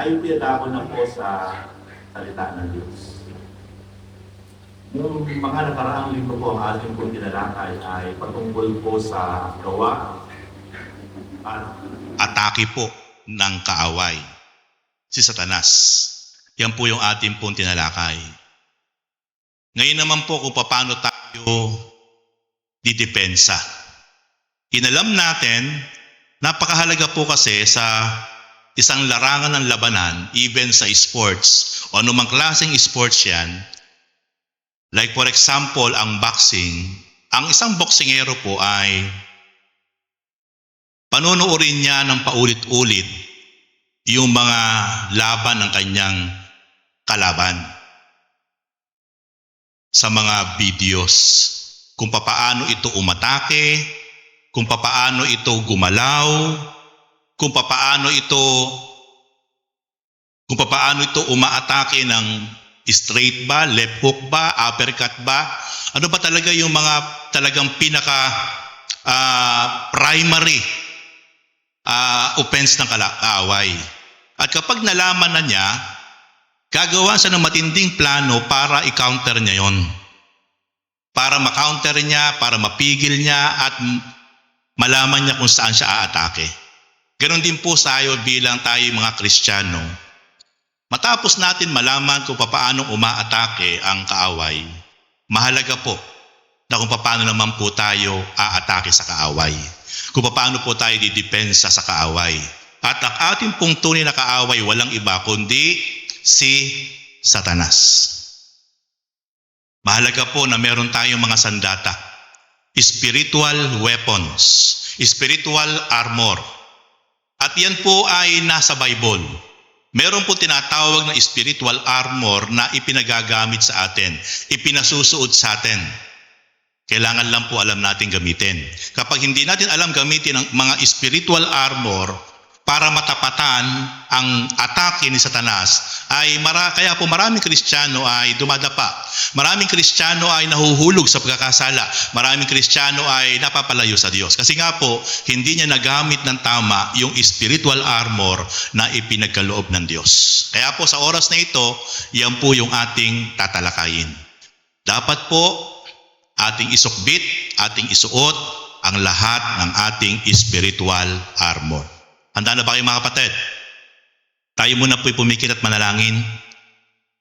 tayo pinadako na po sa salita ng Diyos. Yung mga nakaraang linggo po ang ating pong tinalakay ay patungkol po sa gawa at atake po ng kaaway, si Satanas. Yan po yung ating pong tinalakay. Ngayon naman po kung paano tayo didepensa. Inalam natin, napakahalaga po kasi sa isang larangan ng labanan, even sa sports, o anumang klaseng sports yan, like for example, ang boxing, ang isang boksingero po ay panunuorin niya ng paulit-ulit yung mga laban ng kanyang kalaban sa mga videos. Kung papaano ito umatake, kung papaano ito gumalaw, kung papaano ito umaatake ng straight ba, left hook ba, uppercut ba? Ano ba talaga yung mga talagang pinaka primary offense ng kaaway? At kapag nalaman na niya, gagawa siya ng matinding plano para i-counter niya yon. Para ma-counter niya, para mapigil niya at malaman niya kung saan siya aatake. Ganon din po tayo bilang tayo mga Kristiyano. Matapos natin malaman kung paano umaatake ang kaaway, mahalaga po na kung paano naman po tayo aatake sa kaaway. Kung paano po tayo didepensa sa kaaway. At ang ating pong tunay na kaaway walang iba kundi si Satanas. Mahalaga po na meron tayong mga sandata, spiritual weapons, spiritual armor. At yan po ay nasa Bible. Meron po tinatawag na spiritual armor na ipinagagamit sa atin, ipinasusuot sa atin. Kailangan lang po alam natin gamitin. Kapag hindi natin alam gamitin ang mga spiritual armor para matapatan ang atake ni Satanas, kaya po maraming Kristiyano ay dumadapa. Maraming Kristiyano ay nahuhulog sa pagkakasala. Maraming Kristiyano ay napapalayo sa Diyos. Kasi nga po, hindi niya nagamit ng tama yung spiritual armor na ipinagkaloob ng Diyos. Kaya po sa oras na ito, yan po yung ating tatalakayin. Dapat po ating isukbit, ating isuot ang lahat ng ating spiritual armor. Handa na ba kayo mga kapatid? Tayo muna po'y pumikit at manalangin.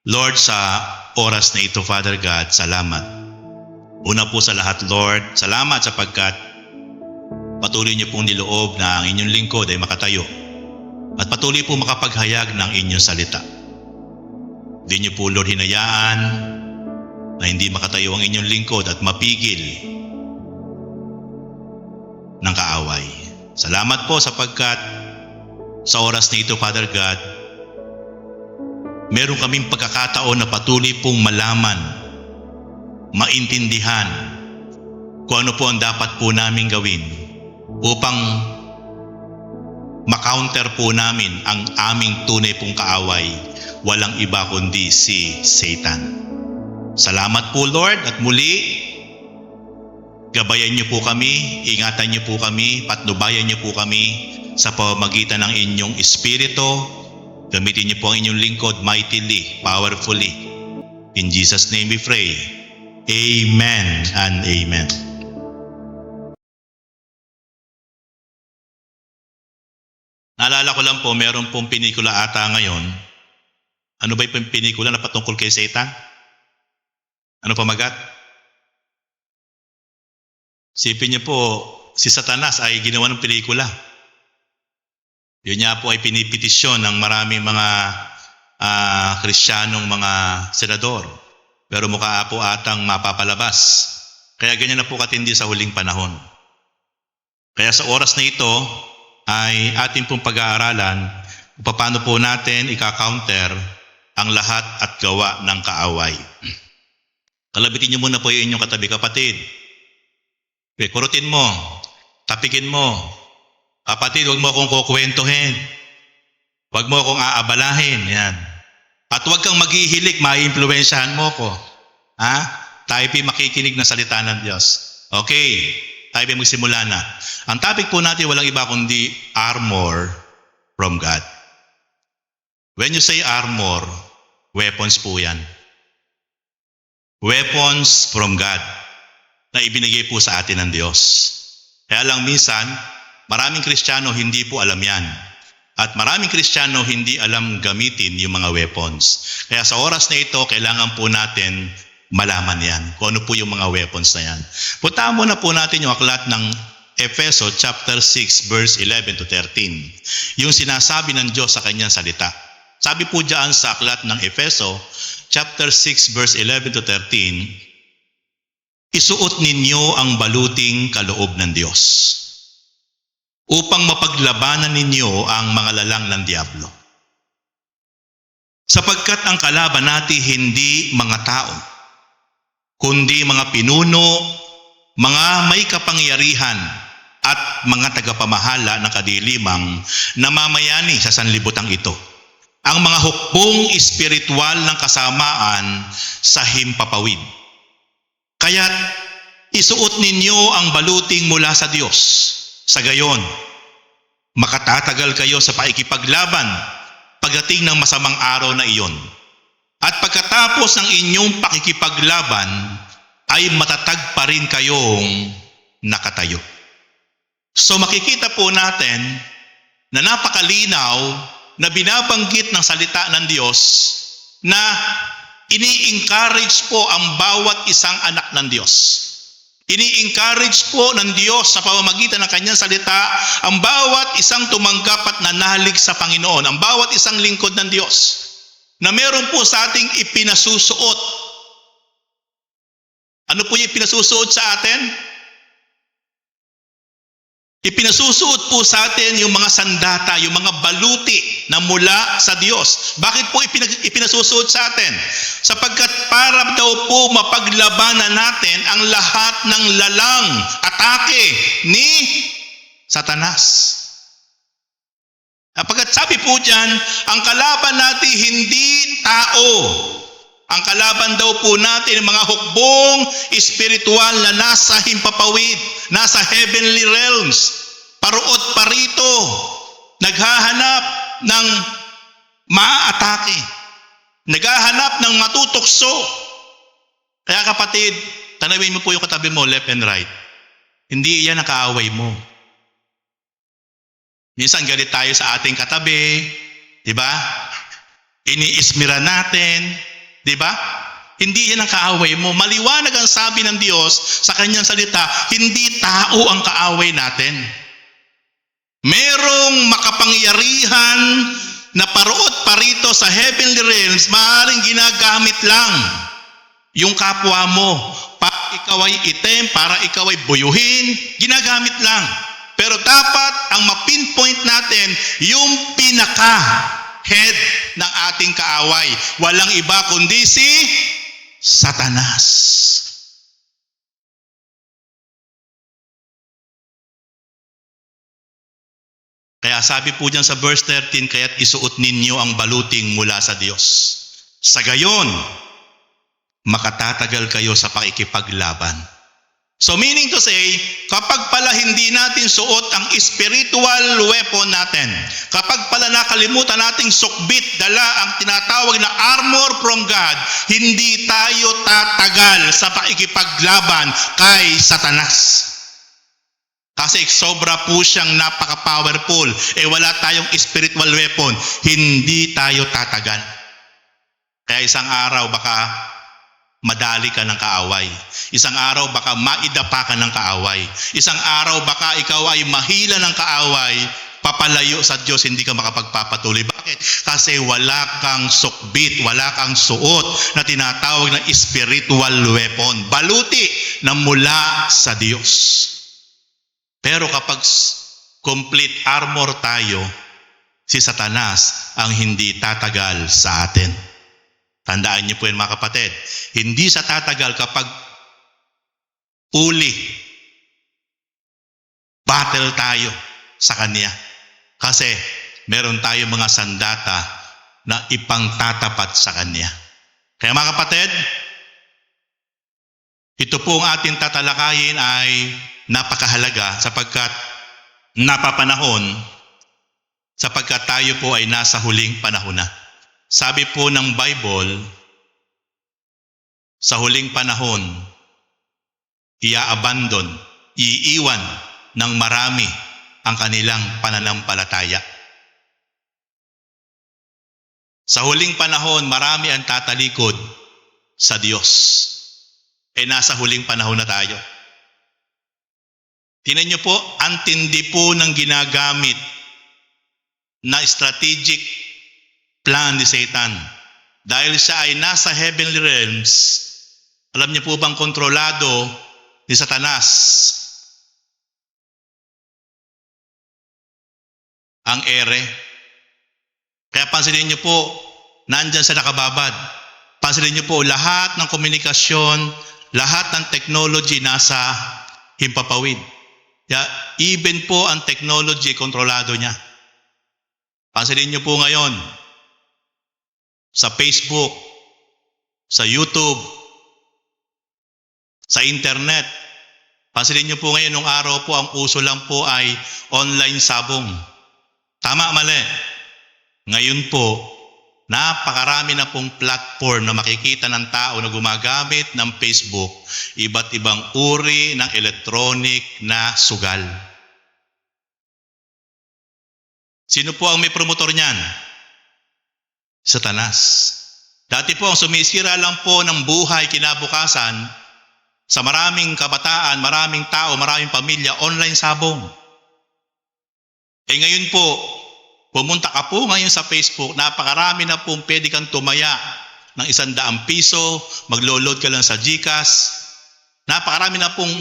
Lord, sa oras na ito, Father God, salamat. Una po sa lahat, Lord, salamat sapagkat patuloy niyo pong niloob na ang inyong lingkod ay makatayo at patuloy po makapaghayag ng inyong salita. Hindi niyo po, Lord, hinayaan na hindi makatayo ang inyong lingkod at mapigil ng kaaway. Salamat po sapagkat sa oras na ito, Father God, meron kaming pagkakataon na patuloy pong malaman, maintindihan kung ano po ang dapat po namin gawin upang makounter po namin ang aming tunay pong kaaway, walang iba kundi si Satan. Salamat po, Lord, at muli, gabayan niyo po kami, ingatan niyo po kami, patnubayan niyo po kami sa pamamagitan ng inyong espiritu. Gamitin niyo po ang inyong lingkod mightily, powerfully. In Jesus' name we pray. Amen and amen. Naalala ko lang po, meron pong pinikula ata ngayon. Ano ba yung pinikula na patungkol kay Satan? Ano pamagat? Sipin niyo po, si Satanas ay ginawa ng pelikula. Yun niya po ay pinipetisyon ng maraming mga Kristiyanong mga senador. Pero mukha po atang mapapalabas. Kaya ganyan na po katindi sa huling panahon. Kaya sa oras na ito ay ating pong pag-aaralan kung paano po natin ika-counter ang lahat at gawa ng kaaway. Kalabitin niyo muna po yung inyong katabi kapatid. Kurutin mo, tapikin mo. Kapatid, huwag mo akong kukwentuhin. Huwag mo akong aabalahin. Yan. At huwag kang maghihilik, maiimpluwensyahan mo ko. Tayo makikinig ng salita ng Diyos. Okay, tayo magsimula na. Ang topic po natin walang iba kundi armor from God. When you say armor, weapons po yan. Weapons from God na ibinigay po sa atin ng Diyos. Kaya lang minsan, maraming Kristiyano hindi po alam yan. At maraming Kristiyano hindi alam gamitin yung mga weapons. Kaya sa oras na ito, kailangan po natin malaman yan. Kung ano po yung mga weapons na yan. Puntaan muna po natin yung aklat ng Efeso chapter 6 verse 11 to 13. Yung sinasabi ng Diyos sa kanyang salita. Sabi po diyan sa aklat ng Efeso chapter 6 verse 11 to 13, isuot ninyo ang baluting kaloob ng Diyos upang mapaglabanan ninyo ang mga lalang ng diablo. Sapagkat ang kalaban natin hindi mga tao, kundi mga pinuno, mga may kapangyarihan, at mga tagapamahala ng kadilimang namamayani sa sanlibutan ito. Ang mga hukbong espiritual ng kasamaan sa himpapawid. Kaya't isuot ninyo ang baluting mula sa Diyos. Sa gayon, makatatagal kayo sa paikipaglaban pagdating ng masamang araw na iyon. At pagkatapos ng inyong pakikipaglaban, ay matatag pa rin kayong nakatayo. So makikita po natin na napakalinaw na binabanggit ng salita ng Diyos na ini-encourage po ang bawat isang anak ng Diyos. Ini-encourage po ng Diyos sa pamamagitan ng kanyang salita ang bawat isang tumanggap at nanalig sa Panginoon, ang bawat isang lingkod ng Diyos na meron po sa ating ipinasusuot. Ano po yung ipinasusuot sa atin? Ipinasusuot po sa atin yung mga sandata, yung mga baluti na mula sa Diyos. Bakit po ipinasusuot sa atin? Sapagkat para daw po mapaglabanan natin ang lahat ng lalang atake ni Satanas. Sapagkat sabi po dyan, ang kalaban natin hindi tao. Ang kalaban daw po natin mga hukbong espiritual na nasa himpapawid, nasa heavenly realms, paruot parito, naghahanap ng maaatake, naghahanap ng matutokso. Kaya kapatid, tanawin mo po yung katabi mo, left and right. Hindi iyan ang kaaway mo. Minsan galit tayo sa ating katabi, di ba? Iniismira natin, di ba? Hindi yan ang kaaway mo. Maliwanag ang sabi ng Diyos sa kanyang salita, hindi tao ang kaaway natin. Merong makapangyarihan na paruot parito sa heavenly realms, maaaring ginagamit lang yung kapwa mo para ikaw ay item, para ikaw ay buyuhin, ginagamit lang. Pero dapat ang mapinpoint natin yung pinaka-head ng ating kaaway. Walang iba kundi si Satanas. Kaya sabi po dyan sa verse 13, kaya't isuot ninyo ang baluting mula sa Diyos. Sa gayon, makatatagal kayo sa pakikipaglaban. So meaning to say, kapag pala hindi natin suot ang spiritual weapon natin, kapag pala nakalimutan nating sukbit, dala ang tinatawag na armor from God, hindi tayo tatagal sa pakikipaglaban kay Satanas. Kasi sobra po siyang napaka-powerful. Wala tayong spiritual weapon, hindi tayo tatagal. Kaya isang araw baka madali ka ng kaaway. Isang araw baka maidapa ka ng kaaway. Isang araw baka ikaw ay mahila ng kaaway, papalayo sa Diyos, hindi ka makapagpapatuloy. Bakit? Kasi wala kang sukbit, wala kang suot na tinatawag na spiritual weapon. Baluti na mula sa Diyos. Pero kapag complete armor tayo, si Satanas ang hindi tatagal sa atin. Tandaan niyo po yun mga kapatid. Hindi sa tatagal kapag uli, battle tayo sa Kanya. Kasi meron tayo mga sandata na ipangtatapat sa Kanya. Kaya mga kapatid, ito po ang ating tatalakayin ay napakahalaga sapagkat napapanahon, sapagkat tayo po ay nasa huling panahon na. Sabi po ng Bible, sa huling panahon, iiwan ng marami ang kanilang pananampalataya. Sa huling panahon, marami ang tatalikod sa Diyos. Nasa huling panahon na tayo. Tingnan niyo po, ang tindi po ng ginagamit na strategic plan ni Satan. Dahil siya ay nasa heavenly realms, alam niyo po bang kontrolado ni Satanas ang ere? Kaya pansinin niyo po, nandyan sa nakababad. Pansinin niyo po, lahat ng komunikasyon, lahat ng technology nasa himpapawid. Kaya even po ang technology, kontrolado niya. Pansinin niyo po ngayon, sa Facebook, sa YouTube, sa internet. Pansinin niyo po ngayon, nung araw po, ang uso lang po ay online sabong. Tama, mali. Ngayon po, napakarami na pong platform na makikita ng tao na gumagamit ng Facebook, iba't ibang uri ng electronic na sugal. Sino po ang may promotor niyan? Satanas. Dati po ang sumisira lang po ng buhay kinabukasan sa maraming kabataan, maraming tao, maraming pamilya, online sabong. Ngayon po, pumunta ka po ngayon sa Facebook, napakarami na pong pwede kang tumaya ng 100 piso, maglo-load ka lang sa GCash. Napakarami na pong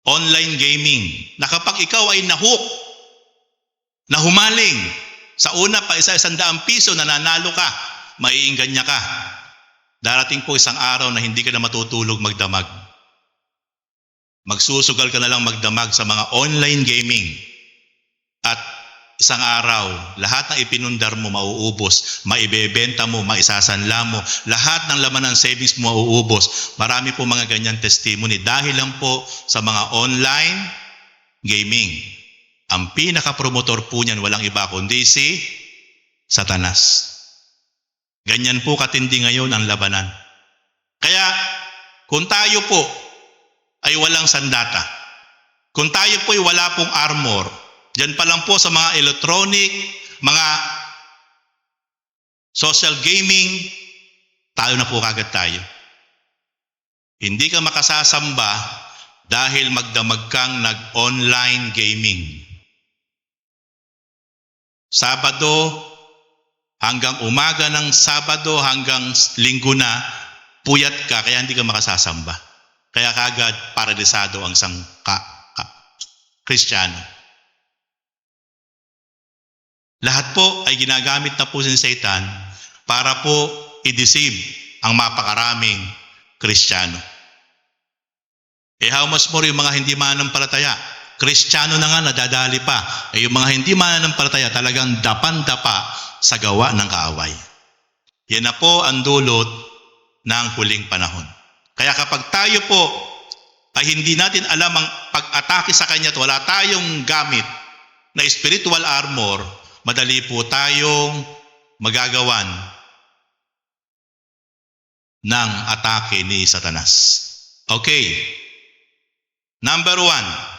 online gaming na kapag ikaw ay nahumaling, sa una pa 100 piso na nanalo ka, maiingganya ka. Darating po isang araw na hindi ka na matutulog magdamag. Magsusugal ka na lang magdamag sa mga online gaming. At isang araw, lahat ng ipinundar mo mauubos, maibebenta mo, maisasanla mo, lahat ng laman ng savings mo mauubos. Marami po mga ganyan testimony dahil lang po sa mga online gaming. Ang pinaka-promotor po niyan walang iba kundi si Satanas. Ganyan po katindi ngayon ang labanan. Kaya kung tayo po ay walang sandata, kung tayo po ay wala pong armor, diyan pa lang po sa mga electronic, mga social gaming, tayo na po kagad tayo. Hindi ka makasasamba dahil magdamag kang nag-online gaming. Sabado, hanggang umaga ng Sabado, hanggang linggo na, puyat ka, kaya hindi ka makasasamba. Kaya kagad paralisado ang isang Kristiyano. Lahat po ay ginagamit na po ni Satan para po i-deceive ang mapakaraming Kristiyano. How much more yung mga hindi mananampalataya? Kristiyano na nga nadadali pa. Yung mga hindi mananampalataya talagang dapan-dapa sa gawa ng kaaway. Yan na po ang dulot ng huling panahon. Kaya kapag tayo po ay hindi natin alam ang pag-atake sa kanya at wala tayong gamit na spiritual armor, madali po tayong magagawan ng atake ni Satanas. Okay. Number 1.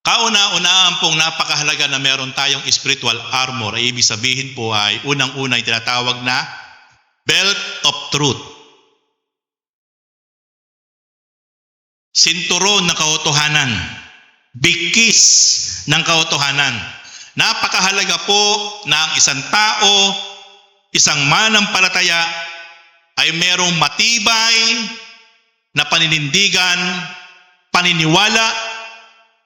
Kauna-unahan pong napakahalaga na meron tayong spiritual armor ay ibig sabihin po ay unang-una yung tinatawag na belt of truth. Sinturon ng katotohanan. Bigkis ng katotohanan. Napakahalaga po na ang isang tao, isang mananampalataya ay merong matibay na paninindigan, paniniwala,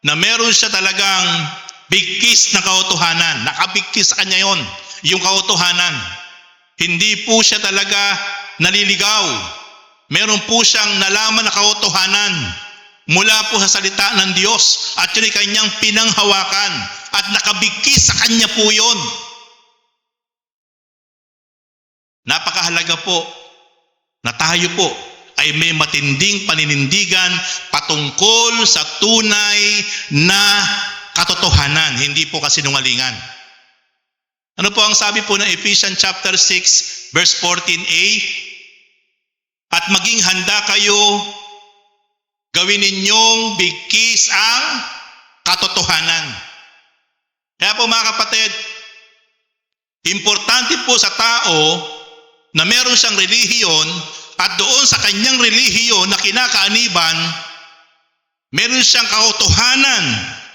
na meron siya talagang bigkis na katotohanan. Nakabigkis sa kanya yon, yung katotohanan. Hindi po siya talaga naliligaw. Meron po siyang nalaman na katotohanan mula po sa salita ng Diyos at yun ay kanyang pinanghawakan at nakabigkis sa kanya po yon. Napakahalaga po na tayo po ay may matinding paninindigan patungkol sa tunay na katotohanan, hindi po kasinungalingan. Ano po ang sabi po ng Ephesians chapter 6 verse 14a? At maging handa kayo, gawin ninyong bigkis ang katotohanan. Kaya po mga kapatid, importante po sa tao na meron siyang relihiyon at doon sa kanyang relihiyon na kinakaaniban, meron siyang katotohanan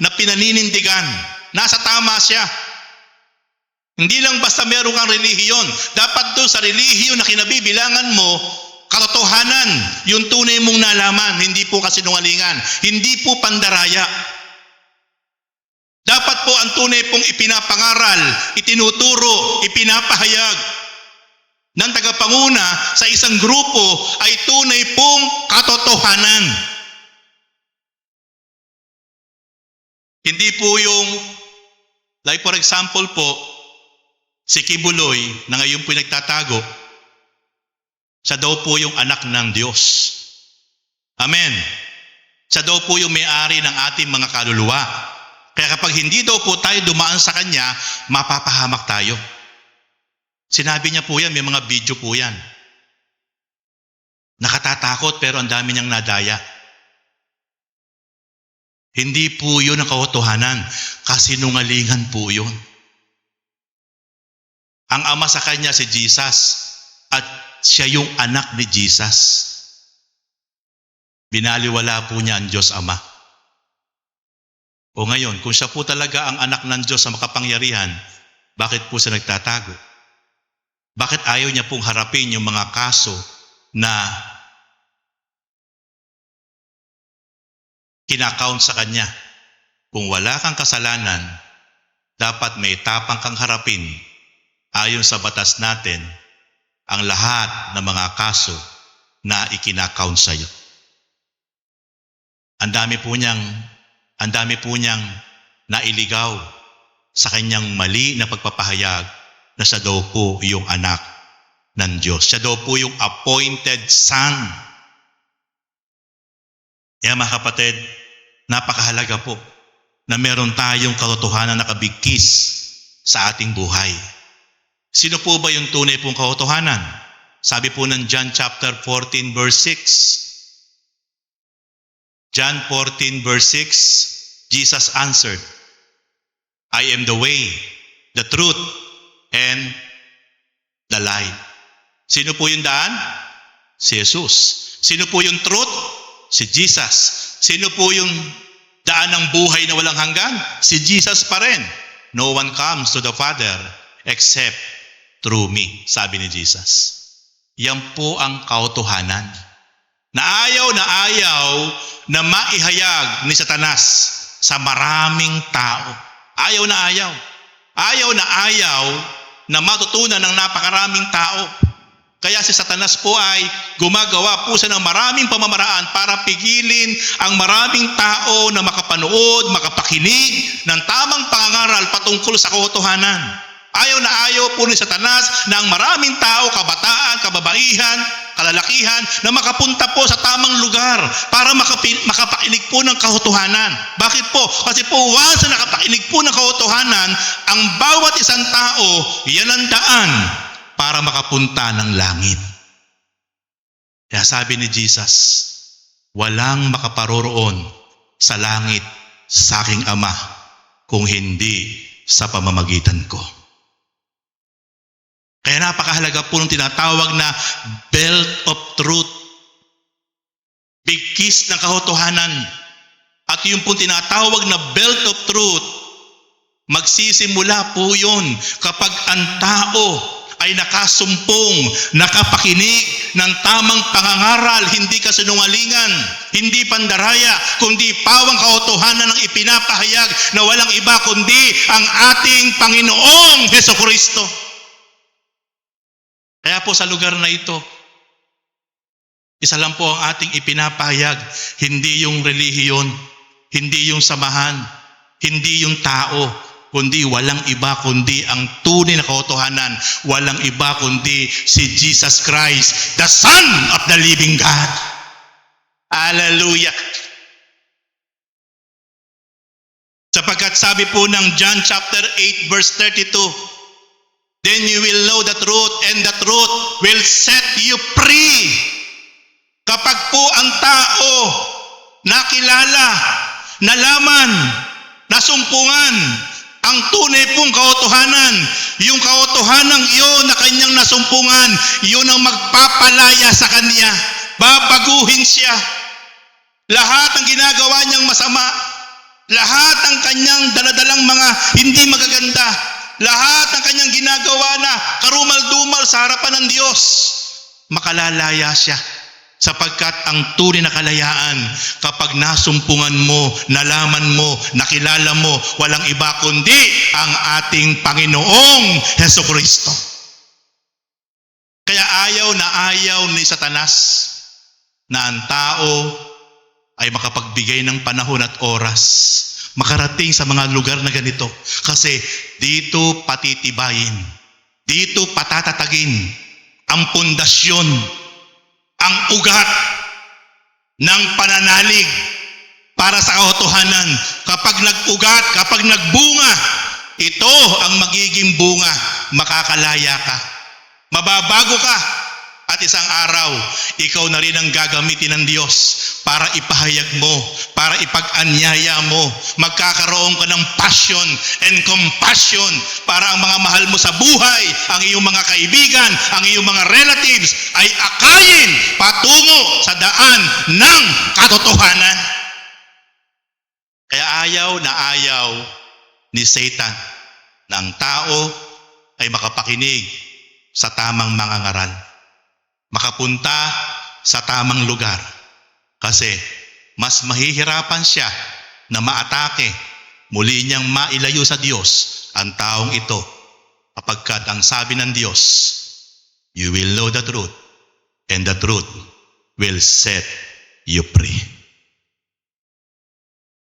na pinaninindigan. Nasa tama siya. Hindi lang basta meron kang relihiyon. Dapat doon sa relihiyon na kinabibilangan mo, katotohanan, yung tunay mong nalaman, hindi po kasinungalingan, hindi po pandaraya. Dapat po ang tunay pong ipinapangaral, itinuturo, ipinapahayag ng tagapanguna sa isang grupo ay tunay pong katotohanan. Hindi po yung, like for example po, si Kibuloy na ngayon po nagtatago, siya daw po yung anak ng Diyos. Amen. Siya daw po yung may-ari ng ating mga kaluluwa. Kaya kapag hindi daw po tayo dumaan sa Kanya, mapapahamak tayo. Sinabi niya po yan, may mga video po yan. Nakatatakot pero ang dami niyang nadaya. Hindi po yun ang katotohanan. Kasinungalingan po yun. Ang ama sa Kanya si Jesus at siya yung anak ni Jesus. Binaliwala po niya ang Diyos Ama. O ngayon, kung siya po talaga ang anak ng Diyos na makapangyarihan, bakit po siya nagtatago? Bakit ayaw niya pong harapin yung mga kaso na kinakount sa kanya? Kung wala kang kasalanan, dapat may tapang kang harapin ayon sa batas natin ang lahat ng mga kaso na ikinakount sa iyo. Ang dami po niyang nailigaw sa kanyang mali na pagpapahayag na siya daw po yung anak ng Diyos. Siya daw po yung appointed son. Kaya mga kapatid, napakahalaga po na meron tayong katotohanan na nakabigkis sa ating buhay. Sino po ba yung tunay pong katotohanan? Sabi po ng John chapter 14 verse 6. John 14 verse 6, Jesus answered, I am the way, the truth, and the light. Sino po yung daan? Si Jesus. Sino po yung truth? Si Jesus. Sino po yung daan ng buhay na walang hanggan? Si Jesus pa rin. No one comes to the Father except through me, sabi ni Jesus. Yan po ang katotohanan. Na ayaw na maihayag ni Satanas sa maraming tao. Ayaw na ayaw. Ayaw na matutunan ng napakaraming tao. Kaya si Satanas po ay gumagawa po siya ng maraming pamamaraan para pigilin ang maraming tao na makapanood, makapakinig ng tamang pangangaral patungkol sa katotohanan. Ayaw po ni Satanas na ang maraming tao, kabataan, kababaihan, kalalakihan, na makapunta po sa tamang lugar para makapakinig po ng katotohanan. Bakit po? Kasi po once na nakapakinig po ng katotohanan, ang bawat isang tao, yan ang daan para makapunta ng langit. Kaya sabi ni Jesus, walang makaparoroon sa langit sa aking Ama kung hindi sa pamamagitan ko. Kaya napakahalaga po ng tinatawag na belt of truth. Bigkis ng katotohanan. At yung po tinatawag na belt of truth, magsisimula po yun kapag ang tao ay nakasumpong, nakapakinig ng tamang pangangaral, hindi kasinungalingan, hindi pandaraya, kundi pawang katotohanan ng ipinapahayag na walang iba kundi ang ating Panginoong Hesukristo. Kaya po sa lugar na ito, isa lang po ang ating ipinapahayag, hindi yung relihiyon, hindi yung samahan, hindi yung tao, kundi walang iba kundi ang tunay na katotohanan, walang iba kundi si Jesus Christ, the Son of the living God. Hallelujah! Sapagkat sabi po ng John chapter 8 verse 32, Then you will know the truth, and the truth will set you free. Kapag po ang tao nakilala, nalaman, nasumpungan ang tunay pong katotohanan, yung katotohanan iyon na kanyang nasumpungan, yun ang magpapalaya sa kanya. Babaguhin siya. Lahat ng ginagawa niyang masama, lahat ng kanyang daladalang mga hindi magaganda, lahat ng kanyang ginagawa na karumal-dumal sa harapan ng Diyos, makalalaya siya. Sapagkat ang tunay na kalayaan, kapag nasumpungan mo, nalaman mo, nakilala mo, walang iba kundi ang ating Panginoong Hesukristo. Kaya ayaw ni Satanas na ang tao ay makapagbigay ng panahon at oras, makarating sa mga lugar na ganito. Kasi dito patitibayin, dito patatatagin ang pundasyon, ang ugat ng pananalig para sa katotohanan. Kapag nag-ugat, kapag nagbunga, ito ang magiging bunga. Makakalaya ka, mababago ka, at isang araw, ikaw na rin ang gagamitin ng Diyos para ipahayag mo, para ipag-anyaya mo. Magkakaroon ka ng passion and compassion para ang mga mahal mo sa buhay, ang iyong mga kaibigan, ang iyong mga relatives ay akayin patungo sa daan ng katotohanan. Kaya ayaw ni Satan na ang tao ay makapakinig sa tamang mga ngaral, makapunta sa tamang lugar. Kasi mas mahihirapan siya na maatake, muli niyang mailayo sa Diyos ang taong ito, kapagkat ang sabi ng Diyos, you will know the truth, and the truth will set you free.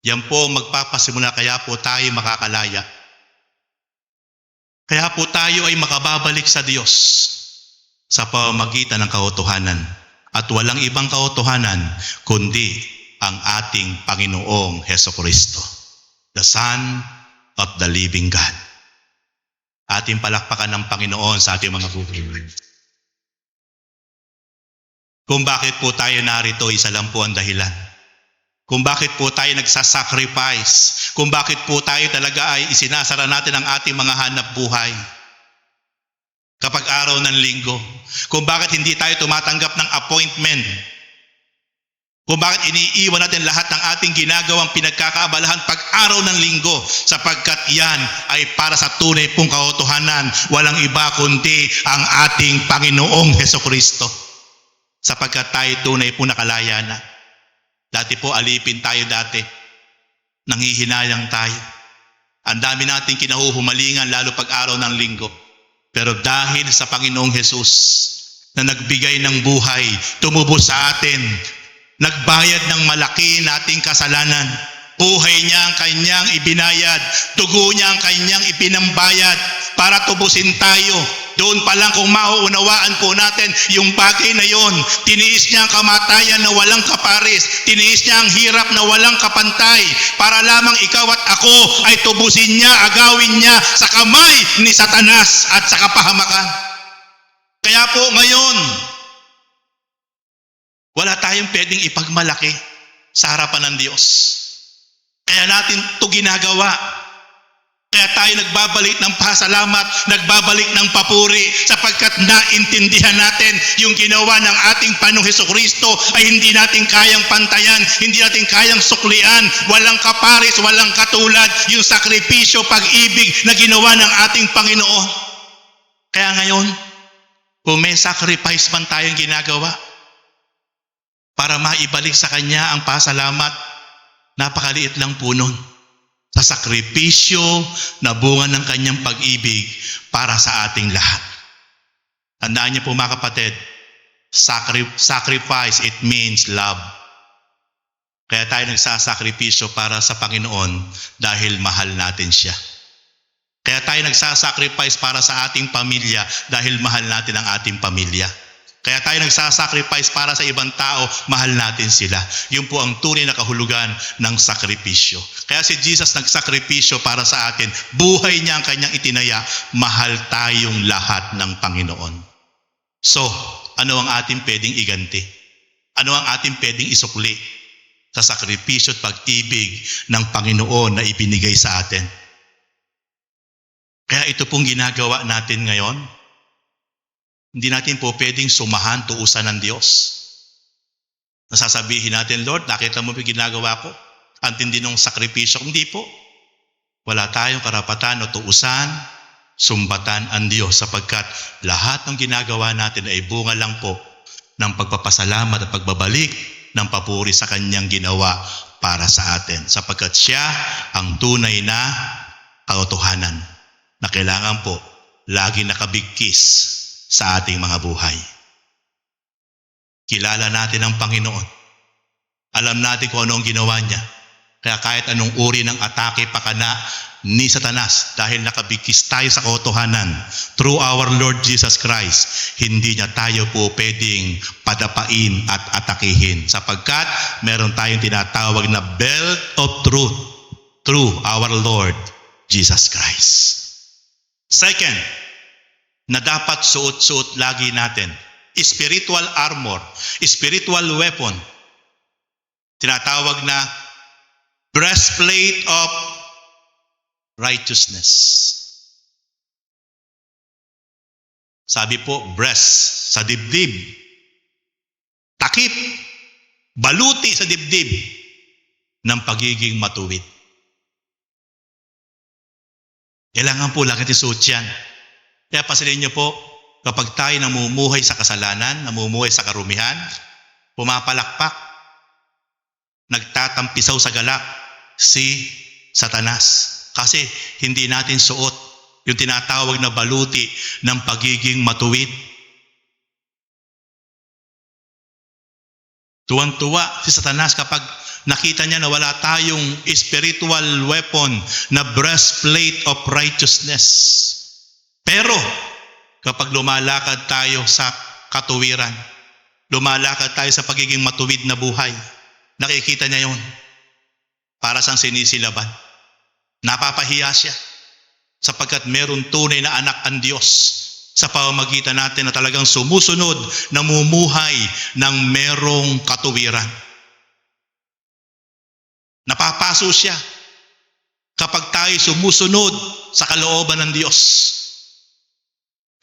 Yan po magpapasimula, kaya po tayo makakalaya. Kaya po tayo ay makababalik sa Diyos sa pamamagitan ng katotohanan, at walang ibang katotohanan kundi ang ating Panginoong Hesukristo, the Son of the living God. Ating palakpakan ng Panginoon sa ating mga buhay. Kung bakit po tayo narito, isa lang po ang dahilan. Kung bakit po tayo nagsasacrifice, kung bakit po tayo talaga ay isinasara natin ang ating mga hanap buhay kapag araw ng linggo, kung bakit hindi tayo tumatanggap ng appointment, kung bakit iniiwan natin lahat ng ating ginagawang pinagkakaabalahan pag araw ng linggo, sapagkat yan ay para sa tunay pong katotohanan, walang iba kundi ang ating Panginoong Hesukristo. Sapagkat tayo tunay po nakalaya na. Dati po alipin tayo dati, nanghihinayang tayo. Ang dami nating kinahuhumalingan lalo pag araw ng linggo. Pero dahil sa Panginoong Hesus na nagbigay ng buhay, tumubos sa atin, nagbayad ng malaki nating kasalanan, buhay niya ang kanyang ibinayad, dugo niya ang kanyang ipinambayad para tubusin tayo. Doon pa lang kung mauunawaan po natin yung bagay na yon, tiniis niya ang kamatayan na walang kapares, tiniis niya ang hirap na walang kapantay, para lamang ikaw at ako ay tubusin niya, agawin niya sa kamay ni Satanas at sa kapahamakan. Kaya po ngayon, wala tayong pwedeng ipagmalaki sa harapan ng Diyos. Kaya natin ito ginagawa. Kaya tayo nagbabalik ng pasalamat, nagbabalik ng papuri, sapagkat naintindihan natin yung ginawa ng ating Panginoong Hesukristo ay hindi natin kayang pantayan, hindi natin kayang suklian, walang kapares, walang katulad yung sakripisyo, pag-ibig na ginawa ng ating Panginoon. Kaya ngayon, kung may sacrifice man tayong ginagawa para maibalik sa Kanya ang pasalamat, napakaliit lang po nun sa sakripisyo na bunga ng kanyang pag-ibig para sa ating lahat. Tandaan niyo po mga kapatid, sacrifice, it means love. Kaya tayo nagsasakripisyo para sa Panginoon dahil mahal natin siya. Kaya tayo nagsasacrifice para sa ating pamilya dahil mahal natin ang ating pamilya. Kaya tayo nagsasacrifice para sa ibang tao, mahal natin sila. Yun po ang tunay na kahulugan ng sakripisyo. Kaya si Jesus nagsakripisyo para sa atin. Buhay niya ang kanyang itinaya. Mahal tayong lahat ng Panginoon. So, ano ang ating pwedeng iganti? Ano ang ating pwedeng isukli sa sakripisyo at pag-ibig ng Panginoon na ibinigay sa atin? Kaya ito pong ginagawa natin ngayon. Hindi natin po pwedeng sumahan tuusan ng Diyos. Nasasabihin natin, Lord, nakita mo ba ginagawa ko? Ang tindi ng sakripisyo. Hindi po. Wala tayong karapatan o tuusan, sumbatan ang Diyos sapagkat lahat ng ginagawa natin ay bunga lang po ng pagpapasalamat at pagbabalik ng papuri sa Kanyang ginawa para sa atin. Sapagkat Siya ang tunay na katotohanan na kailangan po lagi nakabigkis sa ating mga buhay. Kilala natin ang Panginoon. Alam natin kung ano ang ginawa niya. Kaya kahit anong uri ng atake pakana ni Satanas, dahil nakabigkis tayo sa katotohanan through our Lord Jesus Christ, hindi niya tayo po pwedeng padapain at atakihin sapagkat meron tayong tinatawag na belt of truth through our Lord Jesus Christ. Second, na dapat suot-suot lagi natin, spiritual armor, spiritual weapon. Tinatawag na breastplate of righteousness. Sabi po, breast sa dibdib. Takip, baluti sa dibdib ng pagiging matuwid. Kailangan po lagi isuot yan. Kaya pasilin niyo po, kapag tayo namumuhay sa kasalanan, namumuhay sa karumihan, pumapalakpak, nagtatampisaw sa galak si Satanas. Kasi hindi natin suot yung tinatawag na baluti ng pagiging matuwid. Tuwang-tuwa si Satanas kapag nakita niya na wala tayong spiritual weapon na breastplate of righteousness. Pero, kapag lumalakad tayo sa katuwiran, lumalakad tayo sa pagiging matuwid na buhay, nakikita niya yun. Para sang sinisilaban. Napapahiya siya. Sapagkat meron tunay na anak ang Diyos sa pamamagitan natin na talagang sumusunod, namumuhay ng merong katuwiran. Napapaso siya kapag tayo sumusunod sa kalooban ng Diyos.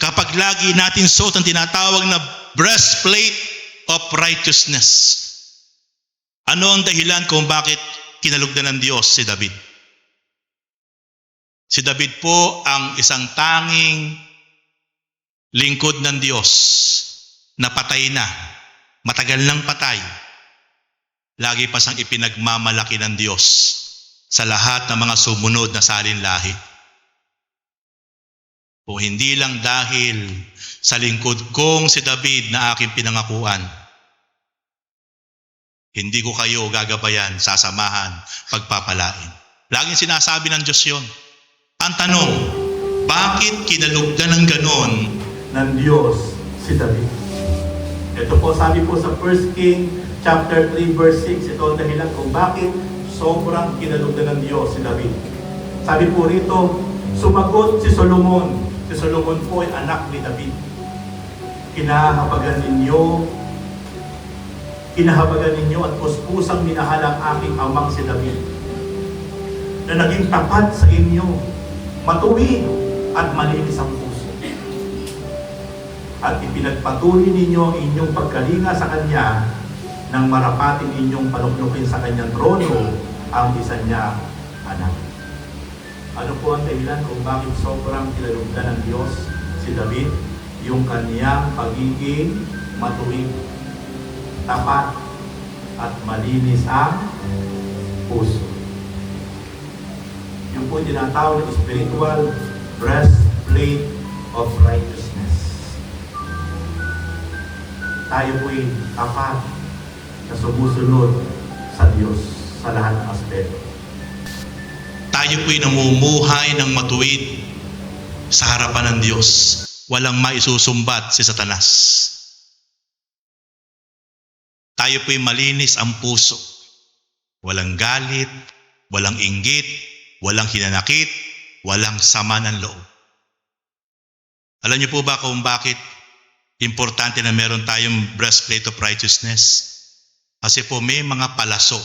Kapag lagi natin suot ang tinatawag na breastplate of righteousness. Ano ang dahilan kung bakit kinalugdan ng Diyos si David? Si David po ang isang tanging lingkod ng Diyos na patay na, matagal nang patay. Lagi pa siyang ipinagmamalaki ng Diyos sa lahat ng mga sumunod na salinlahi. O hindi lang dahil sa lingkod kong si David na aking pinangakuan, hindi ko kayo gagabayan, sasamahan, pagpapalain. Laging sinasabi ng Diyos yun. Ang tanong, bakit kinalugdan ng ganon ng Diyos si David? Ito po, sabi po sa 1 King chapter 3 verse 6, ito ang dahilan kung bakit sobrang kinalugdan ng Diyos si David. Sabi po rito, sumagot si Solomon. Si Solomon po ay anak ni David. Kinahabagan ninyo at puspusang minahal ang aking amang si David, na naging tapat sa inyo, matuwid at malinis ang puso. At ipinagpatuloy ninyo ang inyong pagkalinga sa Kanya nang marapatin ninyong panuknukin sa Kanyang trono ang isa niya anak. Ano po ang dahilan kung bakit sobrang kinalugdan ng Diyos si David? Yung kaniyang pagiging matuwid, tapat, at malinis ang puso. Yung po tinatawag na spiritual breastplate of righteousness. Tayo po'y tapat na sumusunod sa Diyos sa lahat ng aspeto. tayo po'y namumuhay ng matuwid sa harapan ng Diyos. Walang maisusumbat si Satanas. tayo po'y malinis ang puso. Walang galit, walang inggit, walang hinanakit, walang sama ng loob. Alam niyo po ba kung bakit importante na meron tayong breastplate of righteousness? Kasi po may mga palaso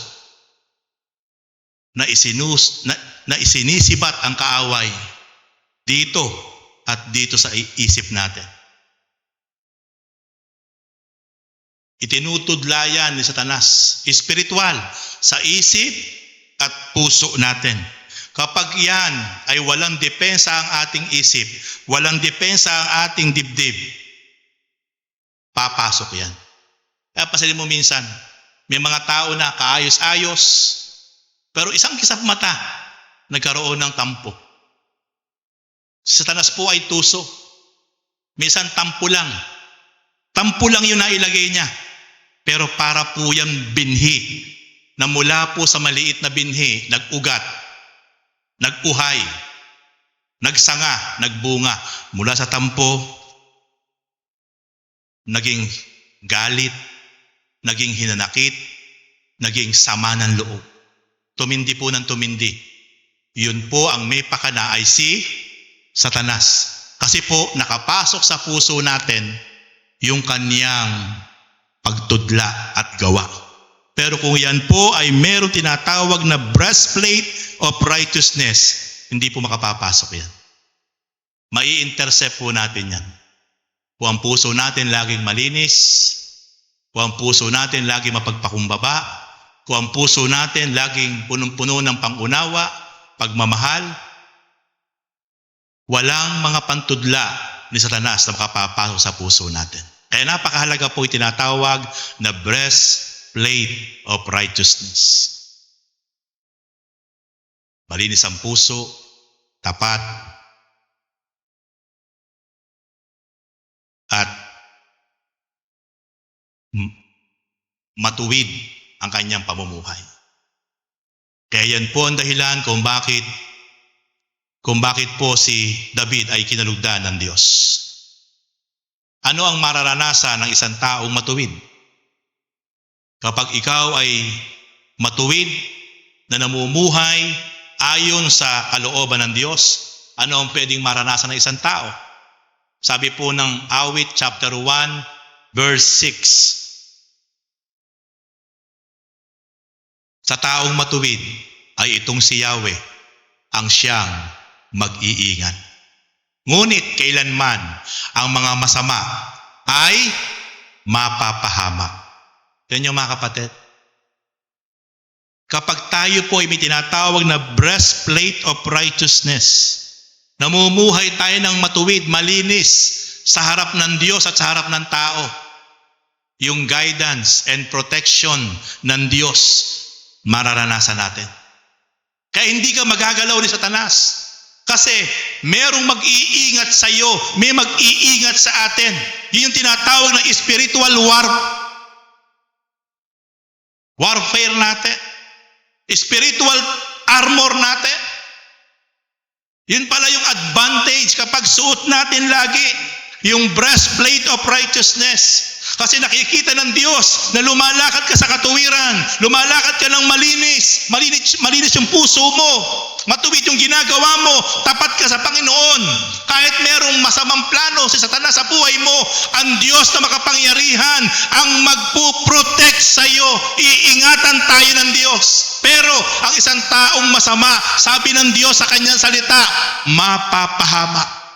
na isinisibat ang kaaway dito at dito sa isip natin. Itinutudlayan ni Satanas, espiritual, sa isip at puso natin. Kapag yan ay walang depensa ang ating isip, walang depensa ang ating dibdib, papasok yan. Kaya pasilin mo minsan, may mga tao na kaayos-ayos, pero isang kisap mata, nagkaroon ng tampo. Si Satanas po ay tuso. Minsan tampo lang. Tampo lang yung nailagay niya. Pero para po yan binhi, na mula po sa maliit na binhi, nag-ugat, nag-uhay, nagsanga, nagbunga. Mula sa tampo, naging galit, naging hinanakit, naging sama ng loob. Tumindi po ng tumindi. Yun po ang may pakana ay si Satanas. Kasi po nakapasok sa puso natin yung kanyang pagtudla at gawa. Pero kung yan po ay merong tinatawag na breastplate of righteousness, hindi po makapapasok yan. Mai-intercept po natin yan. Kung ang puso natin laging malinis, kung ang puso natin laging mapagpakumbaba, kung ang puso natin laging punong-puno ng pangunawa, pagmamahal, walang mga pantudla ni Satanas na makapapasok sa puso natin. Kaya napakahalaga po yung tinatawag na breastplate of righteousness. Malinis ang puso, tapat, at matuwid ang kanyang pamumuhay. Kaya yan po ang dahilan kung bakit po si David ay kinalugdan ng Diyos. Ano ang mararanasan ng isang taong matuwid? Kapag ikaw ay matuwid na namumuhay ayon sa kalooban ng Diyos, ano ang pwedeng maranasan ng isang tao? Sabi po ng Awit chapter 1 verse 6. Sa taong matuwid ay itong si Yahweh ang siyang mag-iingat. Ngunit kailanman ang mga masama ay mapapahamak. Yan yung mga kapatid. Kapag tayo po ay may tinatawag na breastplate of righteousness, namumuhay tayo ng matuwid, malinis sa harap ng Diyos at sa harap ng tao, yung guidance and protection ng Diyos mararanasan natin. Kaya hindi ka magagalaw ni Satanas. Kasi merong mag-iingat sa iyo, may mag-iingat sa atin. Yun yung tinatawag na spiritual warfare natin. Spiritual armor natin. Yun pala yung advantage kapag suot natin lagi yung breastplate of righteousness. Kasi nakikita ng Diyos na lumalakad ka sa katuwiran, lumalakad ka ng malinis, malinis yung puso mo, matuwid yung ginagawa mo, tapat ka sa Panginoon. Kahit merong masamang plano si Satanas sa buhay mo, ang Diyos na makapangyarihan ang magpuprotect sa iyo. Iingatan tayo ng Diyos. Pero ang isang taong masama, sabi ng Diyos sa kanyang salita, mapapahamak.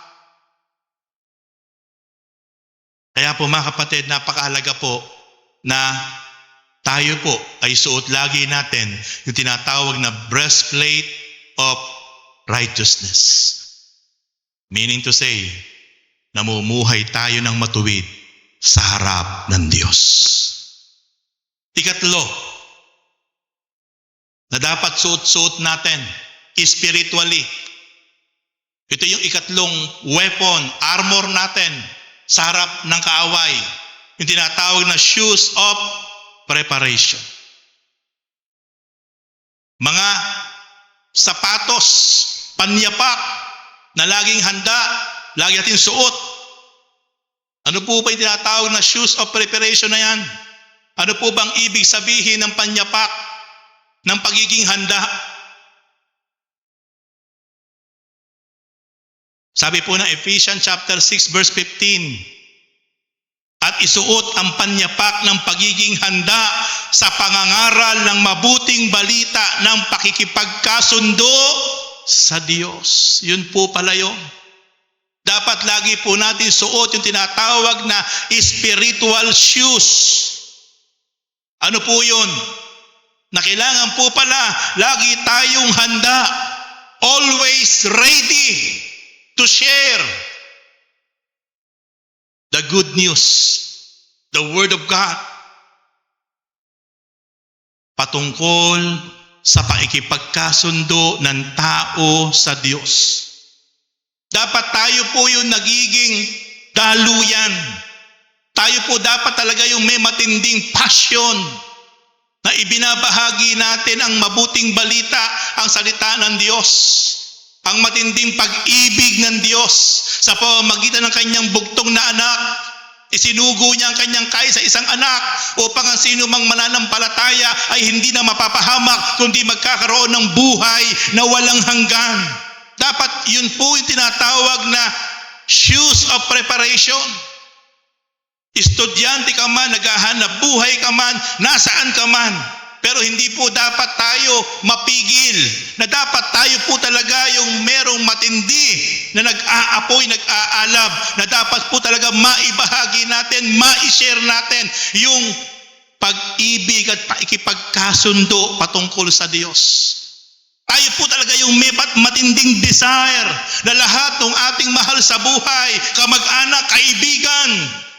Kaya po mga kapatid, napakahalaga po na tayo po ay suot lagi natin yung tinatawag na breastplate of righteousness. Meaning to say, namumuhay tayo ng matuwid sa harap ng Diyos. Ikatlo, na dapat suot-suot natin spiritually. Ito yung ikatlong weapon, armor natin sa harap ng kaaway. Yung tinatawag na shoes of preparation. Mga sapatos, panyapak, na laging handa, lagi natin suot. Ano po ba yung tinatawag na shoes of preparation na yan? Ano po bang ibig sabihin ng panyapak ng pagiging handa? Sabi po ng Ephesians chapter 6 verse 15, at isuot ang panyapak ng pagiging handa sa pangangaral ng mabuting balita ng pakikipagkasundo sa Diyos. Yun po pala yun. Dapat lagi po natin suot yung tinatawag na spiritual shoes. Ano po yun? Na kailangan po pala lagi tayong handa, always ready to share the good news, the Word of God, patungkol sa pakikipagkasundo ng tao sa Diyos. Dapat tayo po yung nagiging daluyan. Tayo po dapat talaga yung may matinding passion na ibinabahagi natin ang mabuting balita, ang salita ng Diyos. Ang matinding pag-ibig ng Diyos sa pamamagitan ng kanyang bugtong na anak. Isinugo niya ang kanyang kahit sa isang anak upang ang sino mang mananampalataya ay hindi na mapapahamak kundi magkakaroon ng buhay na walang hanggan. Dapat yun po yung tinatawag na shoes of preparation. Estudyante ka man, naghahanap buhay ka man, nasaan ka man. Pero hindi po dapat tayo mapigil na dapat tayo po talaga yung merong matindi na nag-aapoy, nag-aalab, na dapat po talaga maibahagi natin, ma-share natin yung pag-ibig at pakikipagkasundo patungkol sa Diyos. Tayo po talaga yung may matinding desire na lahat ng ating mahal sa buhay, kamag-anak, kaibigan,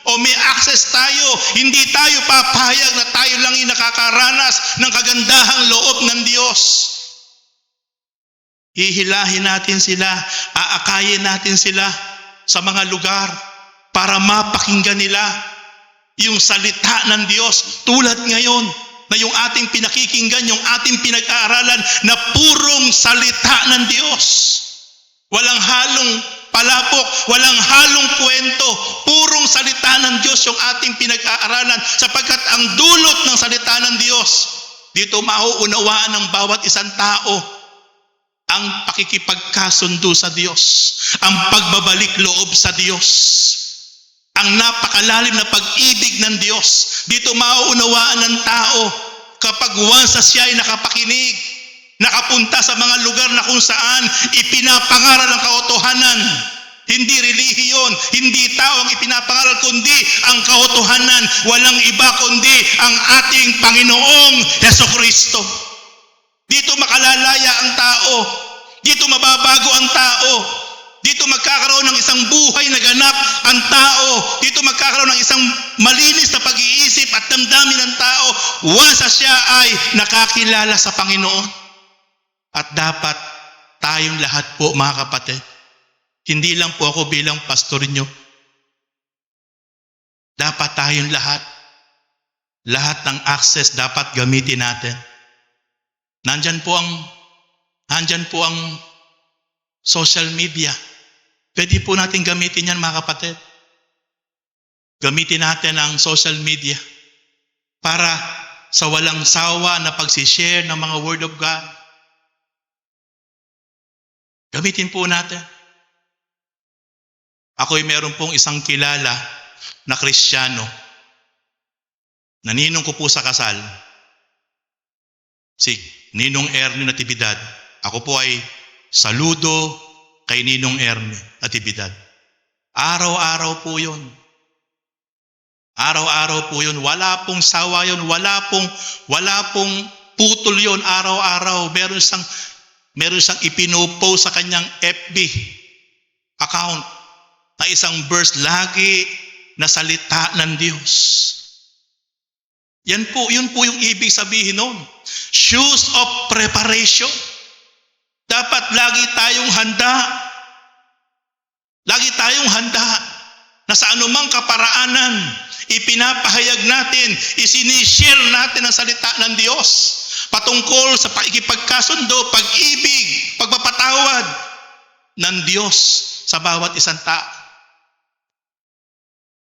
o may access tayo, hindi tayo papayag na tayo lang yung nakakaranas ng kagandahang loob ng Diyos. Hihilahin natin sila, aakayin natin sila sa mga lugar para mapakinggan nila yung salita ng Diyos. Tulad ngayon na yung ating pinakikinggan, yung ating pinag-aaralan na purong salita ng Diyos. Walang halong palapok, walang halong kwento, purong salita ng Diyos yung ating pinag-aaralan sapagkat ang dulot ng salita ng Diyos, dito mauunawaan ng bawat isang tao ang pakikipagkasundo sa Diyos, ang pagbabalik loob sa Diyos, ang napakalalim na pag-ibig ng Diyos. Dito mauunawaan ng tao kapag once siya ay nakapakinig, nakapunta sa mga lugar na kung saan ipinapangaral ang katotohanan. Hindi relihiyon, hindi tao ang ipinapangaral, kundi ang katotohanan. Walang iba kundi ang ating Panginoong Hesukristo. Dito makalalaya ang tao. Dito mababago ang tao. Dito magkakaroon ng isang buhay na ganap ang tao. Dito magkakaroon ng isang malinis na pag-iisip at damdamin ng tao once siya ay nakakilala sa Panginoon. At dapat tayong lahat po, mga kapatid, hindi lang po ako bilang pastor nyo, dapat tayong lahat ng access dapat gamitin natin. Nandyan po ang social media. Pwede po natin gamitin yan, mga kapatid. Gamitin natin ang social media para sa walang sawa na pagsishare ng mga Word of God. Gamitin po natin. Ako'y meron pong isang kilala na Kristiyano. Naninong ko po sa kasal. Si Ninong Ernie Natividad. Ako po ay saludo kay Ninong Ernie Natividad. Araw-araw po yun. Araw-araw po yun. Wala pong sawa yun. Wala pong putol yun. Araw-araw. Meron siyang ipinopost sa kanyang FB account na isang verse lagi na salita ng Diyos. Yun po yung ibig sabihin nun. Shoes of preparation. Dapat lagi tayong handa. Lagi tayong handa na sa anumang kaparaanan, ipinapahayag natin, isinishare natin ang salita ng Diyos patungkol sa pakikipagkasundo, pag-ibig, pagpapatawad ng Diyos sa bawat isang tao.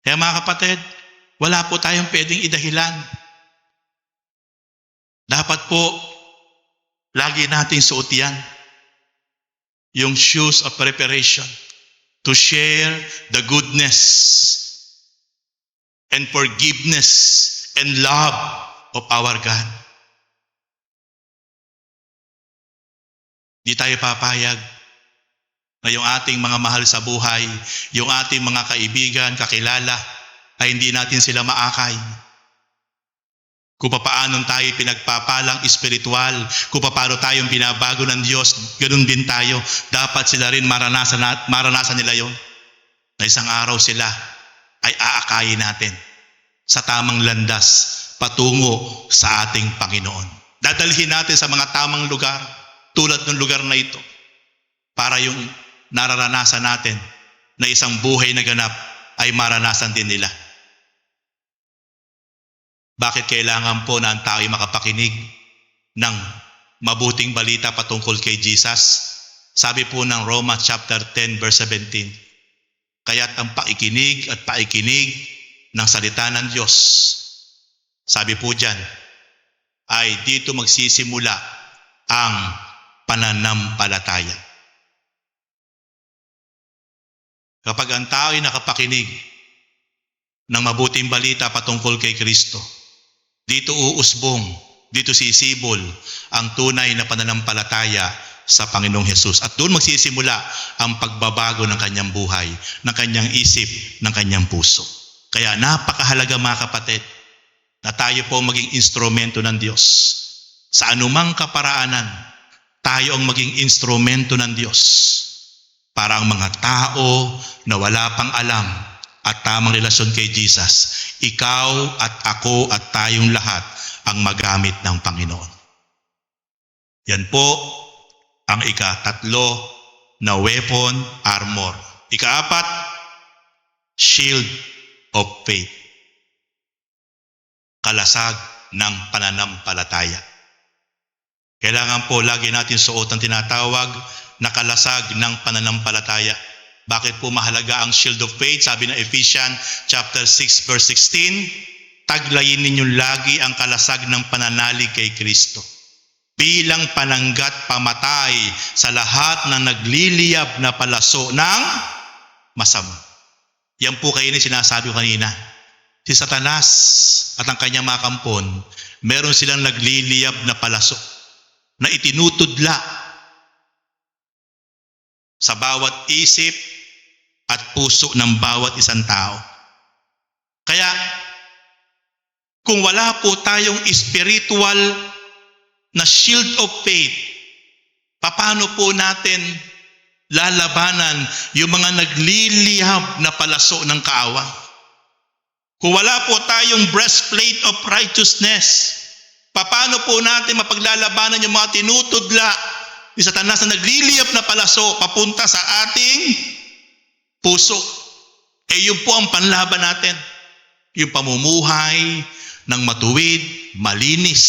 Kaya mga kapatid, wala po tayong pwedeng idahilan Dapat po, lagi nating suot yan. Yung shoes of preparation to share the goodness and forgiveness and love of our God. Di tayo papayag na yung ating mga mahal sa buhay, yung ating mga kaibigan, kakilala, ay hindi natin sila maakay. Kung paano tayo pinagpapalang espiritual, kung paano tayong binabago ng Diyos, ganun din tayo. Dapat sila rin maranasan nila yon. Na isang araw sila ay aakayin natin sa tamang landas patungo sa ating Panginoon. Dadalhin natin sa mga tamang lugar, tulad ng lugar na ito, para yung nararanasan natin na isang buhay na ganap ay maranasan din nila. Bakit kailangan po na ang tao ay makapakinig ng mabuting balita patungkol kay Jesus? Sabi po ng Romans chapter 10 verse 17, kaya't ang paikinig at paikinig ng salita ng Diyos, sabi po dyan, ay dito magsisimula ang pananampalataya. Kapag ang tao ay nakapakinig ng mabuting balita patungkol kay Kristo, dito uusbong, dito sisibol ang tunay na pananampalataya sa Panginoong Hesus. At doon magsisimula ang pagbabago ng kanyang buhay, ng kanyang isip, ng kanyang puso. Kaya napakahalaga mga kapatid na tayo po maging instrumento ng Diyos. Sa anumang kaparaanan, tayo ang maging instrumento ng Diyos para ang mga tao na wala pang alam at tamang relasyon kay Jesus, ikaw at ako at tayong lahat ang magamit ng Panginoon. Yan po ang ika-3 na weapon, armor. Ika-4, shield of faith. Kalasag ng pananampalataya. Kailangan po lagi natin suot ang tinatawag na kalasag ng pananampalataya. Bakit po mahalaga ang shield of faith? Sabi ng Ephesians chapter 6 verse 16, taglayin ninyo lagi ang kalasag ng pananalig kay Kristo bilang pananggat pamatay sa lahat ng nagliliyab na palaso ng masama. Yan po kayo na sinasabi ko kanina. Si Satanas at ang kanyang mga kampon, meron silang nagliliyab na palaso na itinutudla sa bawat isip at puso ng bawat isang tao. Kaya, kung wala po tayong spiritual na shield of faith, paano po natin lalabanan yung mga naglilihab na palaso ng kaaway? Kung wala po tayong breastplate of righteousness, paano po natin mapaglalabanan yung mga tinutudla ni Satanas na nagliliyab na palaso papunta sa ating puso? Yun po ang panlaban natin. Yung pamumuhay ng matuwid, malinis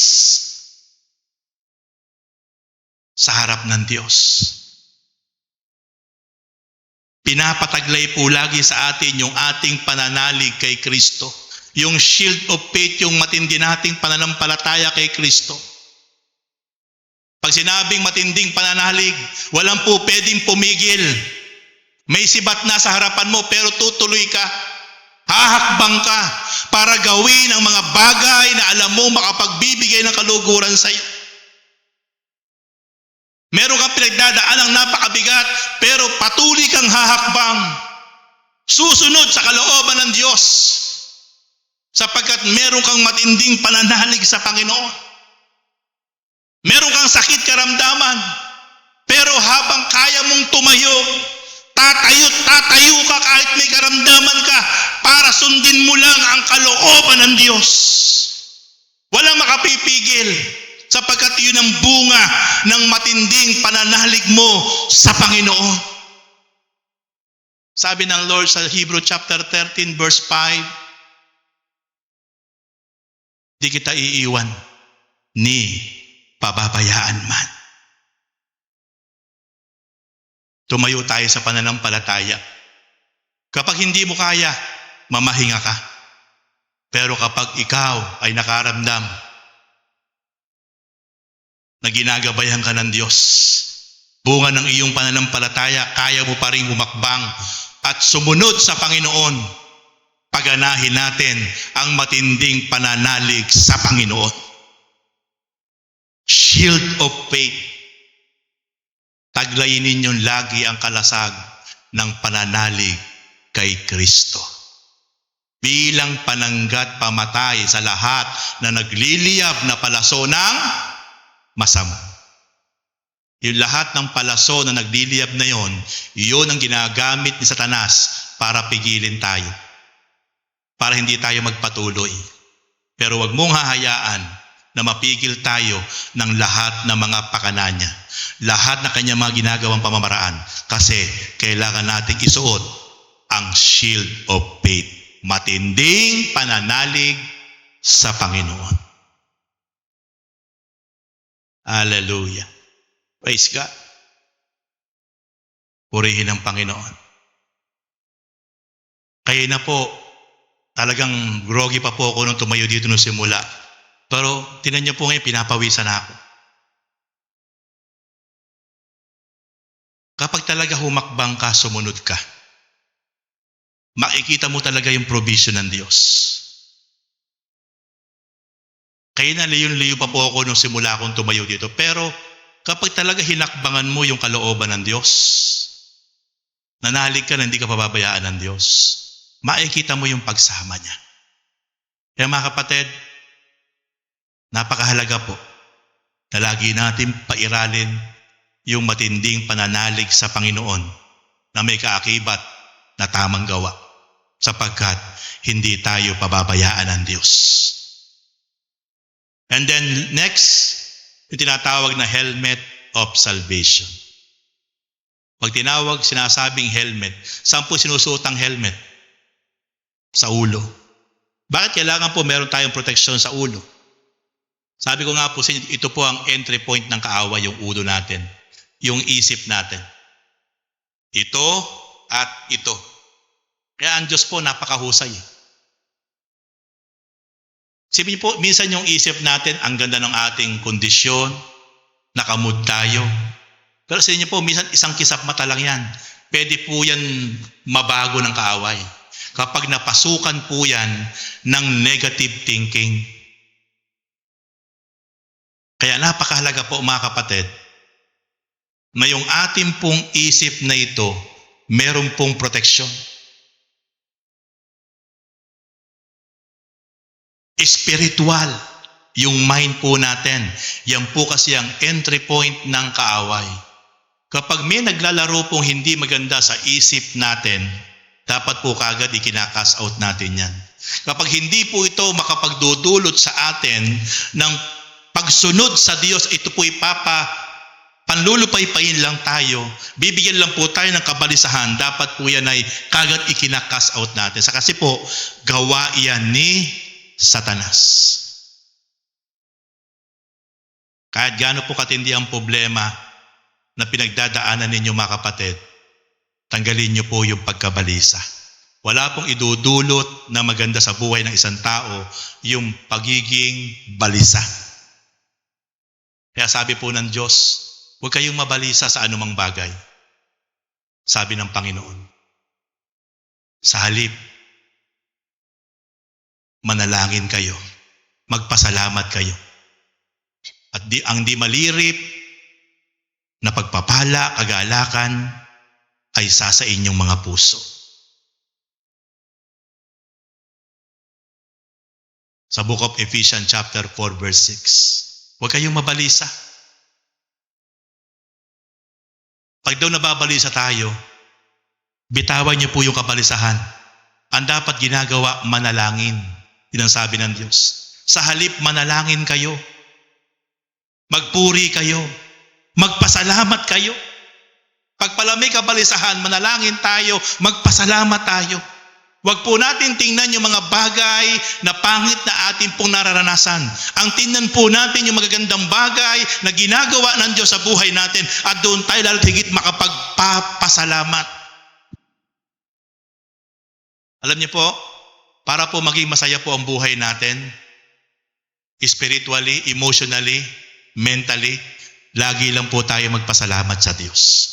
sa harap ng Diyos. Pinapataglay po lagi sa atin yung ating pananalig kay Kristo. Yung shield of faith, yung matindi nating pananampalataya kay Kristo. Pag sinabing matinding pananalig, walang po pwedeng pumigil. May sibat na sa harapan mo pero tutuloy ka. Hahakbang ka para gawin ang mga bagay na alam mo makapagbibigay ng kaluguran sa iyo. Meron kang pinagdadaan ng napakabigat pero patuloy kang hahakbang. Susunod sa kalooban ng Diyos sapagkat meron kang matinding pananalig sa Panginoon. Meron kang sakit karamdaman pero habang kaya mong tumayo, tatayo ka kahit may karamdaman ka para sundin mo lang ang kalooban ng Diyos. Walang makapipigil sapagkat yun ang bunga ng matinding pananalig mo sa Panginoon. Sabi ng Lord sa Hebrew chapter 13 verse 5, di kita iiwan ni pababayaan man. Tumayo tayo sa pananampalataya. Kapag hindi mo kaya, mamahinga ka. Pero kapag ikaw ay nakaramdam na ginagabayan ka ng Diyos. Bunga ng iyong pananampalataya, kaya mo pa rin humakbang at sumunod sa Panginoon. Paganahin natin ang matinding pananalig sa Panginoon. Shield of faith. Taglayin ninyong lagi ang kalasag ng pananalig kay Kristo. Bilang pananggat pamatay sa lahat na nagliliyab na palaso ng masama. Yung lahat ng palaso na nagliliyab na yon, yun ang ginagamit ni Satanas para pigilin tayo. Para hindi tayo magpatuloy. Pero wag mong hahayaan na mapigil tayo ng lahat ng mga pakana niya. Lahat na kanya mga ginagawang pamamaraan. Kasi kailangan nating isuot ang shield of faith. Matinding pananalig sa Panginoon. Hallelujah. Praise God. Purihin ang Panginoon. Kaya na po, talagang groggy pa po ako nung tumayo dito nung simula. Pero tinan niyo po ngayon, pinapawisan na ako. Kapag talaga humakbang ka, sumunod ka, makikita mo talaga yung provision ng Diyos. Kaya na liyo pa po ako nung simula akong tumayo dito. Pero kapag talaga hinakbangan mo yung kalooban ng Diyos, nanalig ka na hindi ka pababayaan ng Diyos, makikita mo yung pagsama niya. Kaya mga kapatid, napakahalaga po na lagi natin pairalin yung matinding pananalig sa Panginoon na may kaakibat na tamang gawa sapagkat hindi tayo pababayaan ng Diyos. And then next, yung tinatawag na helmet of salvation. Pag tinawag, sinasabing helmet, saan po sinusuot ang helmet? Sa ulo. Bakit kailangan po meron tayong proteksyon sa ulo? Sabi ko nga po, ito po ang entry point ng kaaway, yung ulo natin. Yung isip natin. Ito at ito. Kaya ang Diyos po napakahusay. Sabihin po, minsan yung isip natin, ang ganda ng ating kondisyon, nakamod tayo. Pero sa inyo po, minsan isang kisap mata lang yan. Pwede po yan mabago ng kaaway. Kapag napasukan po yan ng negative thinking. Kaya napakahalaga po mga kapatid, na yung ating pong isip na ito, meron pong proteksyon. Spiritual, yung mind po natin. Yan po kasi ang entry point ng kaaway. Kapag may naglalaro pong hindi maganda sa isip natin, dapat po kagad ikinakas out natin yan. Kapag hindi po ito makapagdudulot sa atin ng pagsunod sa Diyos, ito po panlulupaypayin lang tayo, bibigyan lang po tayo ng kabalisahan, dapat po yan ay kagad ikinakas out natin. Sa kasi po, gawa yan ni Satanas. Kahit gaano po katindi ang problema na pinagdadaanan ninyo mga kapatid, tanggalin niyo po yung pagkabalisa. Wala pong idudulot na maganda sa buhay ng isang tao yung pagiging balisa. Kaya sabi po ng Diyos, huwag kayong mabalisa sa anumang bagay. Sabi ng Panginoon. Sa halip, manalangin kayo. Magpasalamat kayo. At ang di malirip na pagpapala, kagalakan ay sa inyong mga puso. Sa Book of Ephesians chapter 4 verse 6. Huwag kayong mabalisa. Pag daw nababalisa tayo, bitawan niyo po yung kabalisahan. Ang dapat ginagawa, manalangin. Yun ang sabi ng Diyos. Sa halip, manalangin kayo. Magpuri kayo. Magpasalamat kayo. Pag pala may kabalisahan, manalangin tayo, magpasalamat tayo. Huwag po natin tingnan yung mga bagay na pangit na ating pong nararanasan. Ang tingnan po natin yung magagandang bagay na ginagawa ng Diyos sa buhay natin at doon tayo lalo't higit makapagpapasalamat. Alam niyo po, para po maging masaya po ang buhay natin, spiritually, emotionally, mentally, lagi lang po tayo magpasalamat sa Diyos.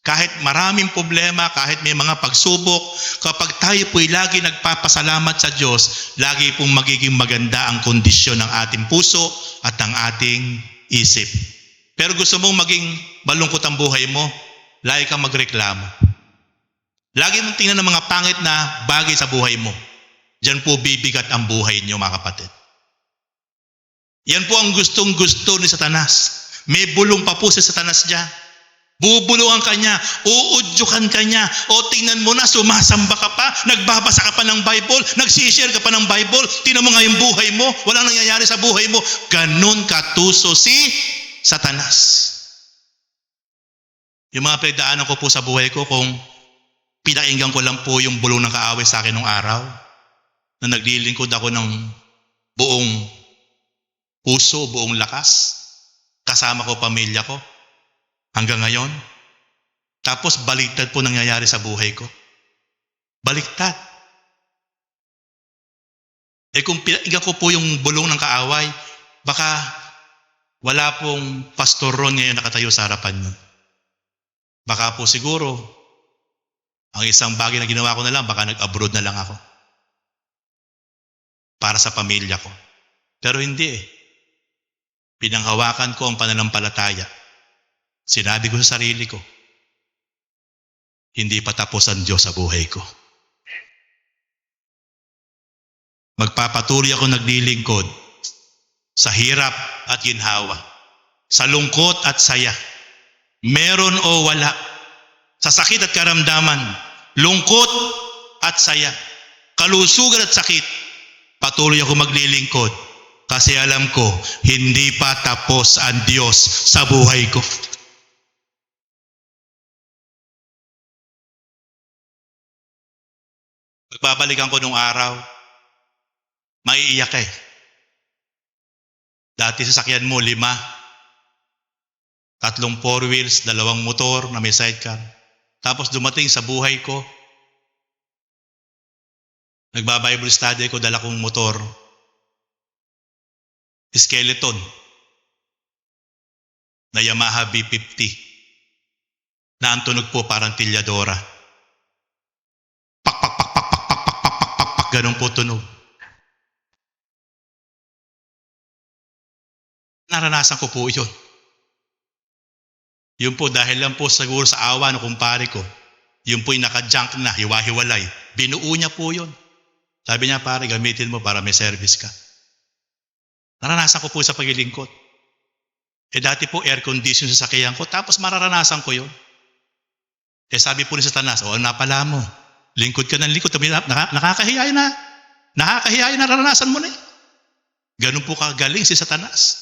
Kahit maraming problema, kahit may mga pagsubok, kapag tayo po'y lagi nagpapasalamat sa Diyos, lagi pong magiging maganda ang kondisyon ng ating puso at ng ating isip. Pero gusto mong maging malungkot ang buhay mo, lagi kang magreklamo. Lagi mong tingnan ng mga pangit na bagay sa buhay mo. Diyan po bibigat ang buhay niyo, mga kapatid. Yan po ang gustong-gusto ni Satanas. May bulong pa po si Satanas dyan. Bubuluhan ka niya, uudyukan ka niya, o tingnan mo na, sumasamba ka pa, nagbabasa ka pa ng Bible, nagsishare ka pa ng Bible, tingnan mo nga yung buhay mo, walang nangyayari sa buhay mo. Ganon katuso si Satanas. Yung mga pinagdaanan ko po sa buhay ko, kung pinainggan ko lang po yung bulong ng kaaway sa akin nung araw, na naglilingkod ako ng buong puso, buong lakas, kasama ko pamilya ko, hanggang ngayon. Tapos baliktad po nangyayari sa buhay ko. Baliktad. Kung pinakinggan ko po yung bulong ng kaaway, baka wala pong pastor ron ngayon nakatayo sa harapan niyo. Baka po siguro, ang isang bagay na ginawa ko na lang, baka nag-abroad na lang ako. Para sa pamilya ko. Pero hindi eh. Pinanghawakan ko ang pananampalataya. Sinabi ko sa sarili ko, hindi pa tapos ang Diyos sa buhay ko. Magpapatuloy ako naglilingkod sa hirap at ginhawa, sa lungkot at saya, meron o wala, sa sakit at karamdaman, lungkot at saya, kalusugan at sakit, patuloy ako maglilingkod kasi alam ko, hindi pa tapos ang Diyos sa buhay ko. Pagbabalikan ko nung araw, maiiyak eh. Dati sasakyan mo 5, 3 4 wheels, 2 motor na may sidecar. Tapos dumating sa buhay ko, nagba-Bible study ko, dala kong motor, skeleton, na Yamaha B50, na ang tunog po parang tilyadora. Ganun po tunog. Naranasan ko po yun. Yun po dahil lang po siguro sa awa ng kumpare ko. Yun po'y naka-junk na, hiwa-hiwalay. Binuo niya po yun. Sabi niya, pare, gamitin mo para may service ka. Naranasan ko po sa paglilingkod. Dati po air condition sa sakyan ko, tapos mararanasan ko yun. Sabi po ni Satanas, napala mo. Lingkod ka ng lingkod, nakakahiya na. Nakakahiya na, naranasan mo na. Ganun po kagaling si Satanas.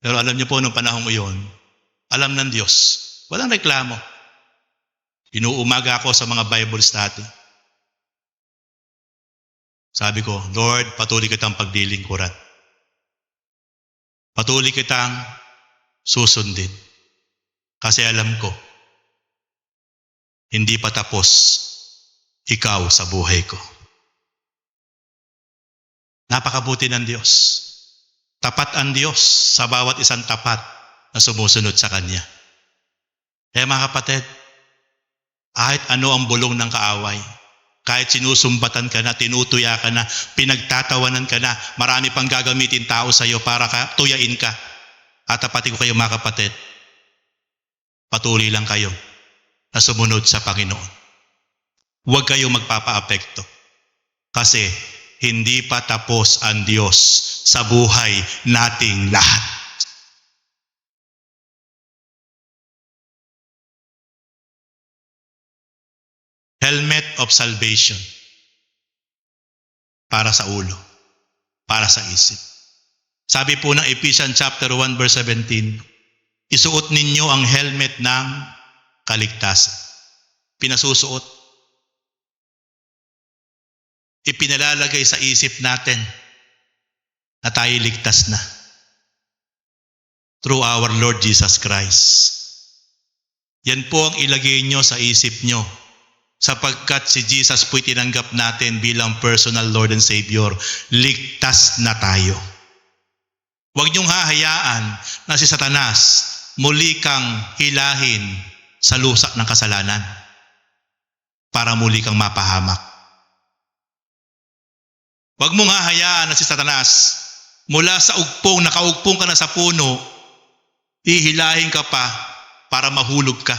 Pero alam niyo po, nung panahon iyon, alam ng Diyos, walang reklamo. Inuumaga ako sa mga Bible study. Sabi ko, Lord, patuloy kitang paglilingkuran. Patuloy kitang susundin. Kasi alam ko, hindi pa tapos ikaw sa buhay ko. Napakabuti ng Diyos. Tapat ang Diyos sa bawat isang tapat na sumusunod sa Kanya. Kaya mga kapatid, kahit ano ang bulong ng kaaway, kahit sinusumbatan ka na, tinutuya ka na, pinagtatawanan ka na, marami pang gagamitin tao sa iyo para tuyain ka. At tapatin ko kayo mga kapatid, patuloy lang kayo na sumunod sa Panginoon. Huwag kayo magpapaapekto. Kasi hindi pa tapos ang Diyos sa buhay nating lahat. Helmet of salvation. Para sa ulo. Para sa isip. Sabi po ng Ephesians chapter 1 verse 17, isuot ninyo ang helmet ng kaligtasan. Pinasusuot. Ipinalalagay sa isip natin na tayo ligtas na. Through our Lord Jesus Christ. Yan po ang ilagay nyo sa isip nyo. Sapagkat si Jesus po'y tinanggap natin bilang personal Lord and Savior. Ligtas na tayo. Huwag niyong hahayaan na si Satanas muli kang hilahin sa lusak ng kasalanan para muli kang mapahamak. Huwag mong hahayaan na si Satanas mula sa ugpong, nakaugpong ka na sa puno, ihilahin ka pa para mahulog ka.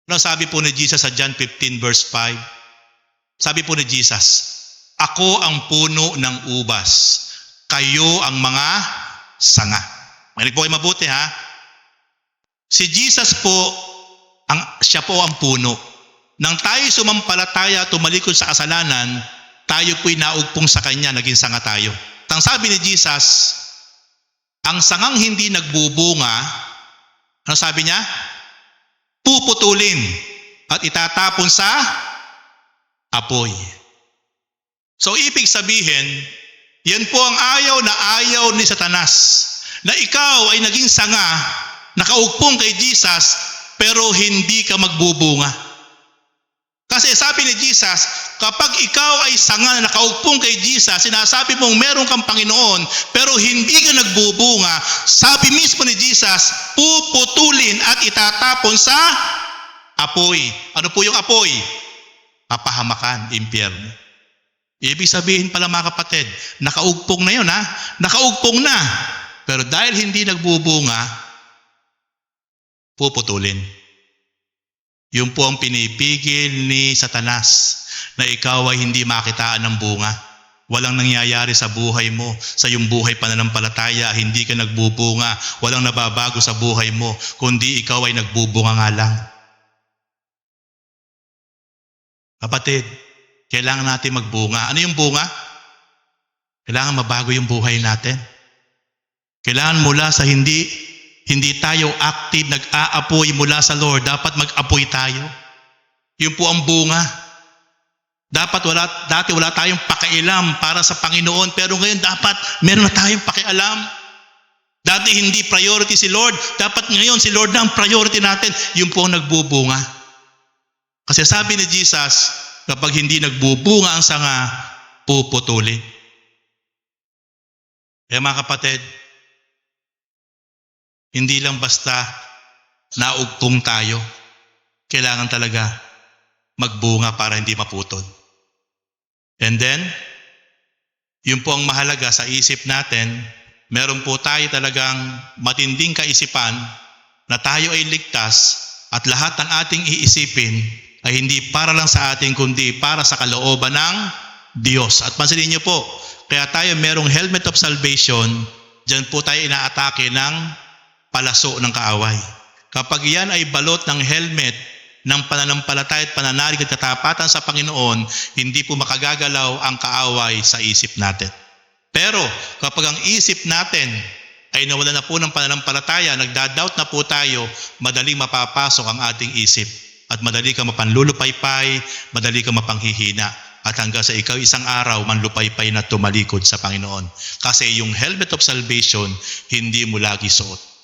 Ano sabi po ni Jesus sa John 15 verse 5? Sabi po ni Jesus, ako ang puno ng ubas, kayo ang mga sanga. Makinig po kayo mabuti ha. Si Jesus po, siya po ang puno. Nang tayo sumampalataya, tumalikod sa kasalanan, tayo po'y naugpong sa Kanya, naging sanga tayo. Tang sabi ni Jesus, ang sangang hindi nagbubunga, ano sabi niya? Puputulin at itatapon sa apoy. So ibig sabihin, yan po ang ayaw na ayaw ni Satanas, na ikaw ay naging sanga, nakaugpong kay Jesus, pero hindi ka magbubunga. Kasi sabi ni Jesus, kapag ikaw ay sanga na nakaugpong kay Jesus, sinasabi mong meron kang Panginoon, pero hindi ka nagbubunga, sabi mismo ni Jesus, puputulin at itatapon sa apoy. Ano po yung apoy? Kapahamakan, impyerno. Ibig sabihin pala mga kapatid, nakaugpong na yun ha? Nakaugpong na. Pero dahil hindi nagbubunga, puputulin. Yun po ang pinipigil ni Satanas, na ikaw ay hindi makitaan ng bunga. Walang nangyayari sa buhay mo, sa iyong buhay pananampalataya, hindi ka nagbubunga, walang nababago sa buhay mo, kundi ikaw ay nagbubunga nga lang. Kapatid, kailangan natin magbunga. Ano yung bunga? Kailangan mabago yung buhay natin. Kailangan mula sa hindi tayo active, nag-aapoy mula sa Lord, dapat mag-apoy tayo. Yun po ang bunga. Dati wala tayong pakialam para sa Panginoon, pero ngayon dapat meron na tayong pakialam. Dati hindi priority si Lord, dapat ngayon si Lord na ang priority natin. Yun po ang nagbubunga. Kasi sabi ni Jesus, kapag hindi nagbubunga ang sanga, puputulin. Kaya mga kapatid, hindi lang basta naugpong tayo. Kailangan talaga magbunga para hindi maputol. And then, yun po ang mahalaga sa isip natin, meron po tayo talagang matinding kaisipan na tayo ay ligtas at lahat ng ating iisipin ay hindi para lang sa atin kundi para sa kalooban ng Diyos. At pansinin niyo po, kaya tayo merong helmet of salvation, dyan po tayo inaatake ng palaso ng kaaway. Kapag yan ay balot ng helmet ng pananampalataya at pananalig at katapatan sa Panginoon, hindi po makagagalaw ang kaaway sa isip natin. Pero kapag ang isip natin ay nawala na po ng pananampalataya, nagdadoubt na po tayo, madaling mapapasok ang ating isip. At madali ka mapanlulupaypay, madali ka mapanghihina. At hanggang sa ikaw isang araw, manlupaypay na tumalikod sa Panginoon. Kasi yung helmet of salvation, hindi mo lagi suot.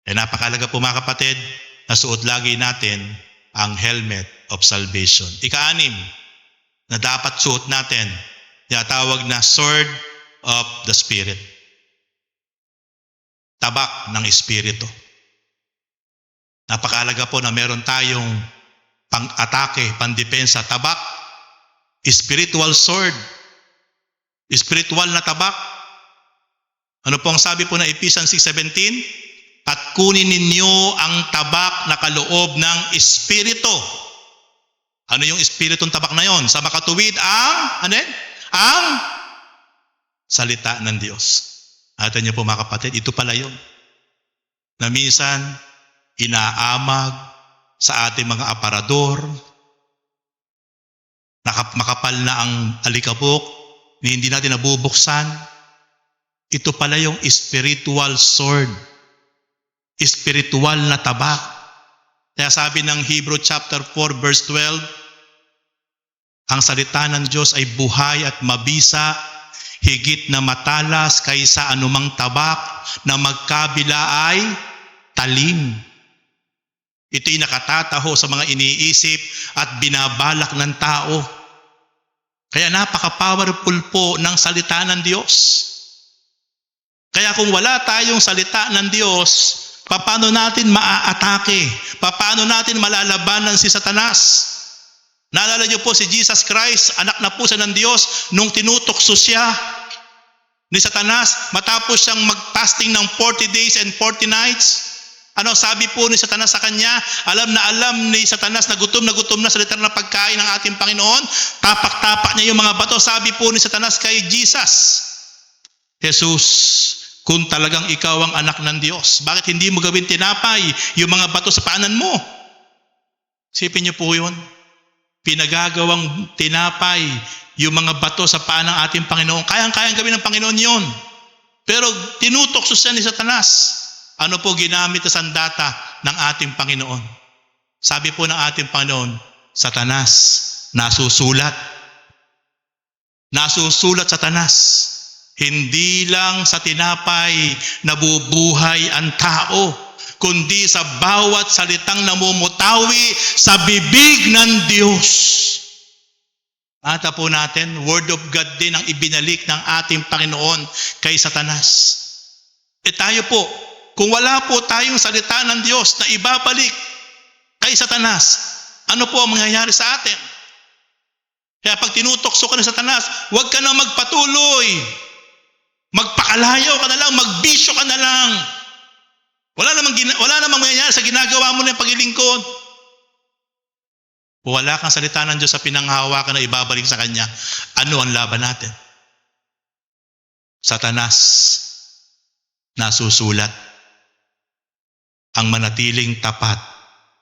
E napakalaga po mga kapatid, na suot lagi natin ang helmet of salvation. Ika-6 na dapat suot natin, tinatawag na sword of the Spirit. Tabak ng Espiritu. Napakalaga po na meron tayong pang-atake, pang-depensa, tabak, spiritual sword, spiritual na tabak. Ano po ang sabi po na Ephesians 6:17? At kunin ninyo ang tabak na kaloob ng Espiritu. Ano yung Espiritong tabak na yon? Sa makatuwid ang salita ng Diyos. Atin niyo po mga kapatid, ito pala yun. Na minsan, inaamag sa ating mga aparador, makapal na ang alikabok, na hindi natin nabubuksan. Ito pala yung spiritual sword, spiritual na tabak. Kaya sabi ng Hebrew chapter 4 verse 12, ang salita ng Diyos ay buhay at mabisa, higit na matalas kaysa anumang tabak na magkabila ay talim. Ito'y nakatataho sa mga iniisip at binabalak ng tao. Kaya napaka-powerful po ng salita ng Diyos. Kaya kung wala tayong salita ng Diyos, paano natin maaatake? Paano natin malalabanan si Satanas? Naalala niyo po si Jesus Christ, anak na po siya ng Diyos, nung tinutokso siya ni Satanas, matapos siyang mag-fasting ng 40 days and 40 nights. Ano sabi po ni Satanas sa kanya? Alam ni Satanas na gutom na sa literal na pagkain ng ating Panginoon. Tapak-tapak niya yung mga bato. Sabi po ni Satanas kay Jesus, Jesus, kung talagang ikaw ang anak ng Diyos, bakit hindi mo gawin tinapay yung mga bato sa paanan mo? Sipin niyo po yun. Pinagagawang tinapay yung mga bato sa paan ng ating Panginoon. Kayang-kayang gawin ng Panginoon yun. Pero tinutokso siya ni Satanas. Ano po ginamit na sandata ng ating Panginoon? Sabi po ng ating Panginoon, Satanas, nasusulat. Nasusulat, Satanas. Hindi lang sa tinapay nabubuhay ang tao, kundi sa bawat salitang namumutawi sa bibig ng Diyos. Ata po natin, Word of God din ang ibinalik ng ating Panginoon kay Satanas. Tayo po, kung wala po tayong salita ng Diyos na ibabalik kay Satanas, ano po ang mangyayari sa atin? Kaya pag tinutokso ka ng Satanas, huwag ka na magpatuloy. Magpakalayaw ka na lang, magbisyo ka na lang. Wala namang mangyayari sa ginagawa mo ng paglilingkod. Wala kang salita ng Diyos sa pinanghahawakan na ibabalik sa Kanya. Ano ang laban natin? Satanas, nasusulat. Ang manatiling tapat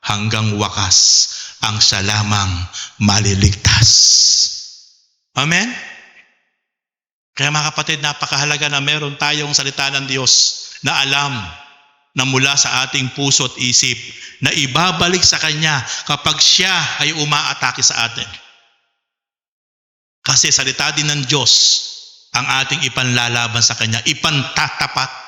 hanggang wakas, ang siya lamang maliligtas. Amen? Kaya mga kapatid, napakahalaga na meron tayong salita ng Diyos na alam na mula sa ating puso at isip na ibabalik sa Kanya kapag siya ay umaatake sa atin. Kasi salita din ng Diyos ang ating ipanlalaban sa Kanya, ipantatapat.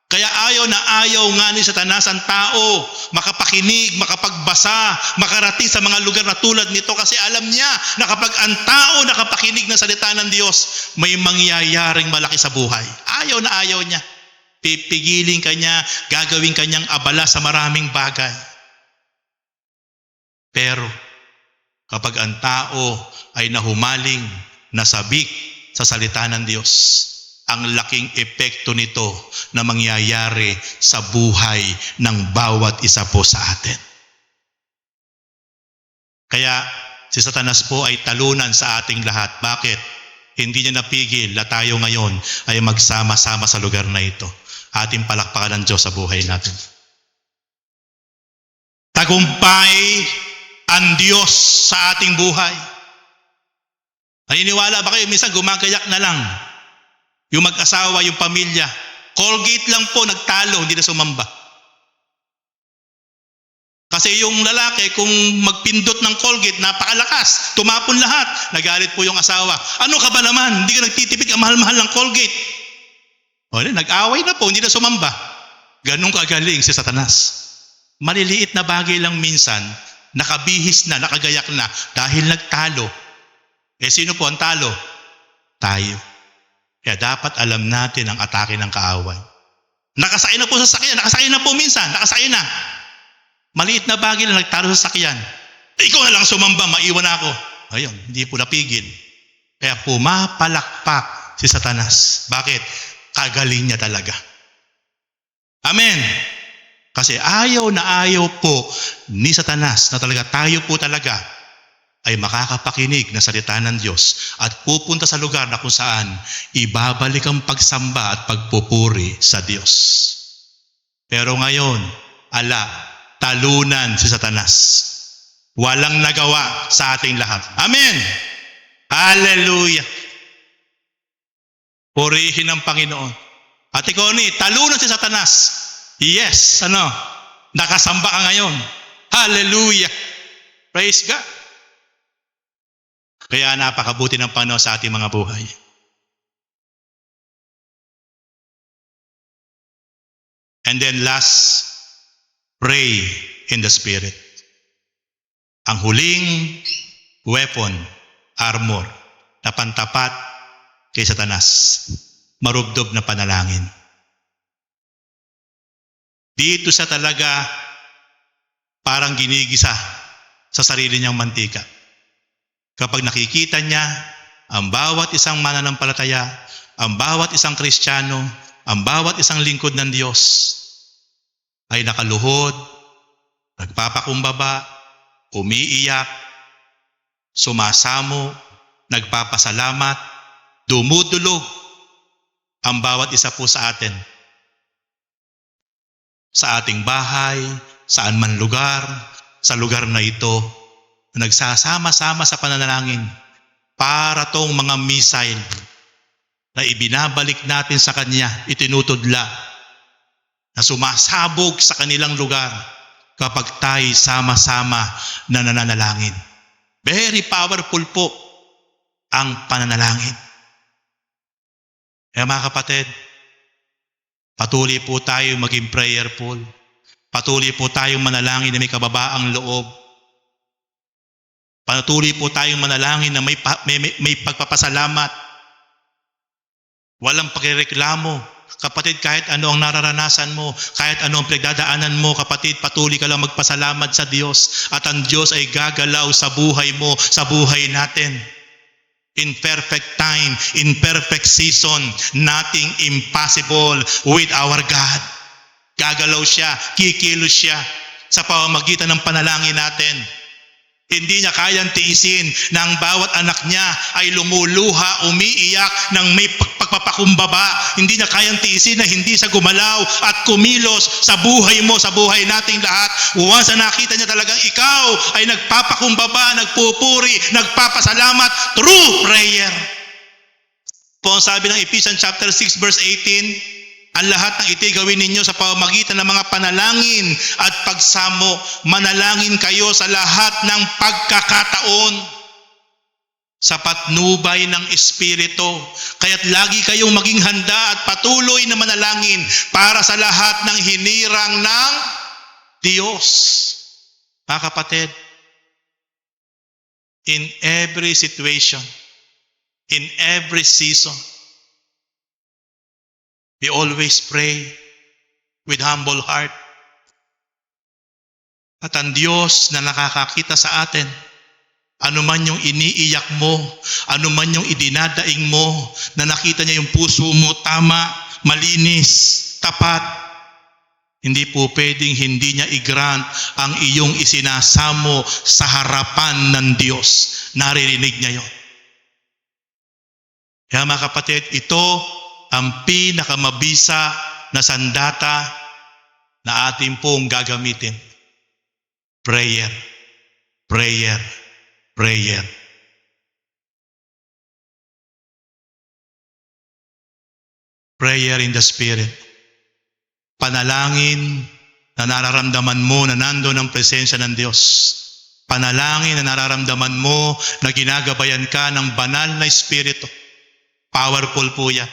Kaya ayaw nga ni Satanas ang tao makapakinig, makapagbasa, makarating sa mga lugar na tulad nito kasi alam niya na kapag ang tao nakapakinig ng salita ng Diyos, may mangyayaring malaki sa buhay. Ayaw niya. Pipigilin kanya, gagawin kanyang abala sa maraming bagay. Pero kapag ang tao ay nahumaling, nasabik sa salita ng Diyos, ang laking epekto nito na mangyayari sa buhay ng bawat isa po sa atin. Kaya si Satanas po ay talunan sa ating lahat. Bakit? Hindi niya napigil na tayo ngayon ay magsama-sama sa lugar na ito. Ating palakpakan ng Diyos sa buhay natin. Tagumpay ang Diyos sa ating buhay. Naniniwala ba kayo? Minsan gumagayak na lang. Yung mag-asawa, yung pamilya, Colgate lang po nagtalo, hindi na sumamba. Kasi yung lalaki, kung magpindot ng Colgate, napakalakas, tumapon lahat. Nagalit po yung asawa. Ano ka ba naman? Hindi ka nagtitipid, ang mahal-mahal ng Colgate. O, nag-away na po, hindi na sumamba. Ganun kagaling si Satanas. Maliliit na bagay lang minsan, nakabihis na, nakagayak na, dahil nagtalo. Sino po ang talo? Tayo. Kaya dapat alam natin ang atake ng kaaway. Nakasakay na po sa sakyan, nakasakay na po minsan, nakasakay na. Maliit na bagay na nagtalo sa sakyan. Ikaw na lang sumamba, maiwan ako. Ayun, hindi po napigil. Kaya pumapalakpak si Satanas. Bakit? Kagaling niya talaga. Amen. Kasi ayaw na ayaw po ni Satanas na talaga tayo po talaga ay makakapakinig na salita ng Diyos at pupunta sa lugar na kung saan ibabalik ang pagsamba at pagpupuri sa Diyos. Pero ngayon, talunan si Satanas. Walang nagawa sa ating lahat. Amen! Hallelujah! Purihin ang Panginoon. Ate Connie, talunan si Satanas. Yes, nakasamba ka ngayon. Hallelujah! Praise God! Kaya napakabuti ng Panginoon sa ating mga buhay. And then last, pray in the Spirit. Ang huling weapon, armor, na pantapat kay Satanas. Marubdob na panalangin. Dito siya talaga parang ginigisa sa sarili niyang mantika. Kapag nakikita niya ang bawat isang mananampalataya, ang bawat isang Kristiyano, ang bawat isang lingkod ng Diyos ay nakaluhod, nagpapakumbaba, umiiyak, sumasamo, nagpapasalamat, dumudulog ang bawat isa po sa atin. Sa ating bahay, saan man lugar, sa lugar na ito, nagsasama-sama sa pananalangin para tong mga missile na ibinabalik natin sa Kanya, itinutudla, na sumasabog sa kanilang lugar kapag tayo sama-sama na nananalangin. Very powerful po ang pananalangin. Kaya mga kapatid, patuloy po tayo maging prayerful. Patuloy po tayong manalangin na may kababaang loob. Patuloy po tayong manalangin na may pagpapasalamat. Walang pakireklamo. Kapatid, kahit ano ang nararanasan mo, kahit ano ang pinagdadaanan mo, kapatid, patuloy ka lang magpasalamat sa Diyos. At ang Diyos ay gagalaw sa buhay mo, sa buhay natin. In perfect time, in perfect season, nothing impossible with our God. Gagalaw siya, kikilos siya sa pamamagitan ng panalangin natin. Hindi niya kayang tiisin na ang bawat anak niya ay lumuluha, umiiyak ng may pagpapakumbaba. Hindi niya kayang tiisin na hindi siya gumalaw at kumilos sa buhay mo, sa buhay nating lahat. Once na nakita niya talagang ikaw ay nagpapakumbaba, nagpupuri, nagpapasalamat through prayer. Po ang sabi ng Ephesians chapter 6 verse 18, ang lahat ng ito'y gawin ninyo sa pamamagitan ng mga panalangin at pagsamo. Manalangin kayo sa lahat ng pagkakataon sa patnubay ng Espiritu. Kaya't lagi kayong maging handa at patuloy na manalangin para sa lahat ng hinirang ng Diyos. Mga kapatid, in every situation, in every season, we always pray with humble heart. At ang Diyos na nakakakita sa atin, ano man yung iniiyak mo, ano man yung idinadaing mo, na nakita niya yung puso mo tama, malinis, tapat, hindi po pwedeng hindi niya i-grant ang iyong isinasamo sa harapan ng Diyos. Naririnig niya yun. Kaya mga kapatid, ito ang pinakamabisa na sandata na ating pong gagamitin. Prayer, prayer, prayer. Prayer in the Spirit. Panalangin na nararamdaman mo na nandoon ang presensya ng Diyos. Panalangin na nararamdaman mo na ginagabayan ka ng banal na Espiritu. Powerful po yan.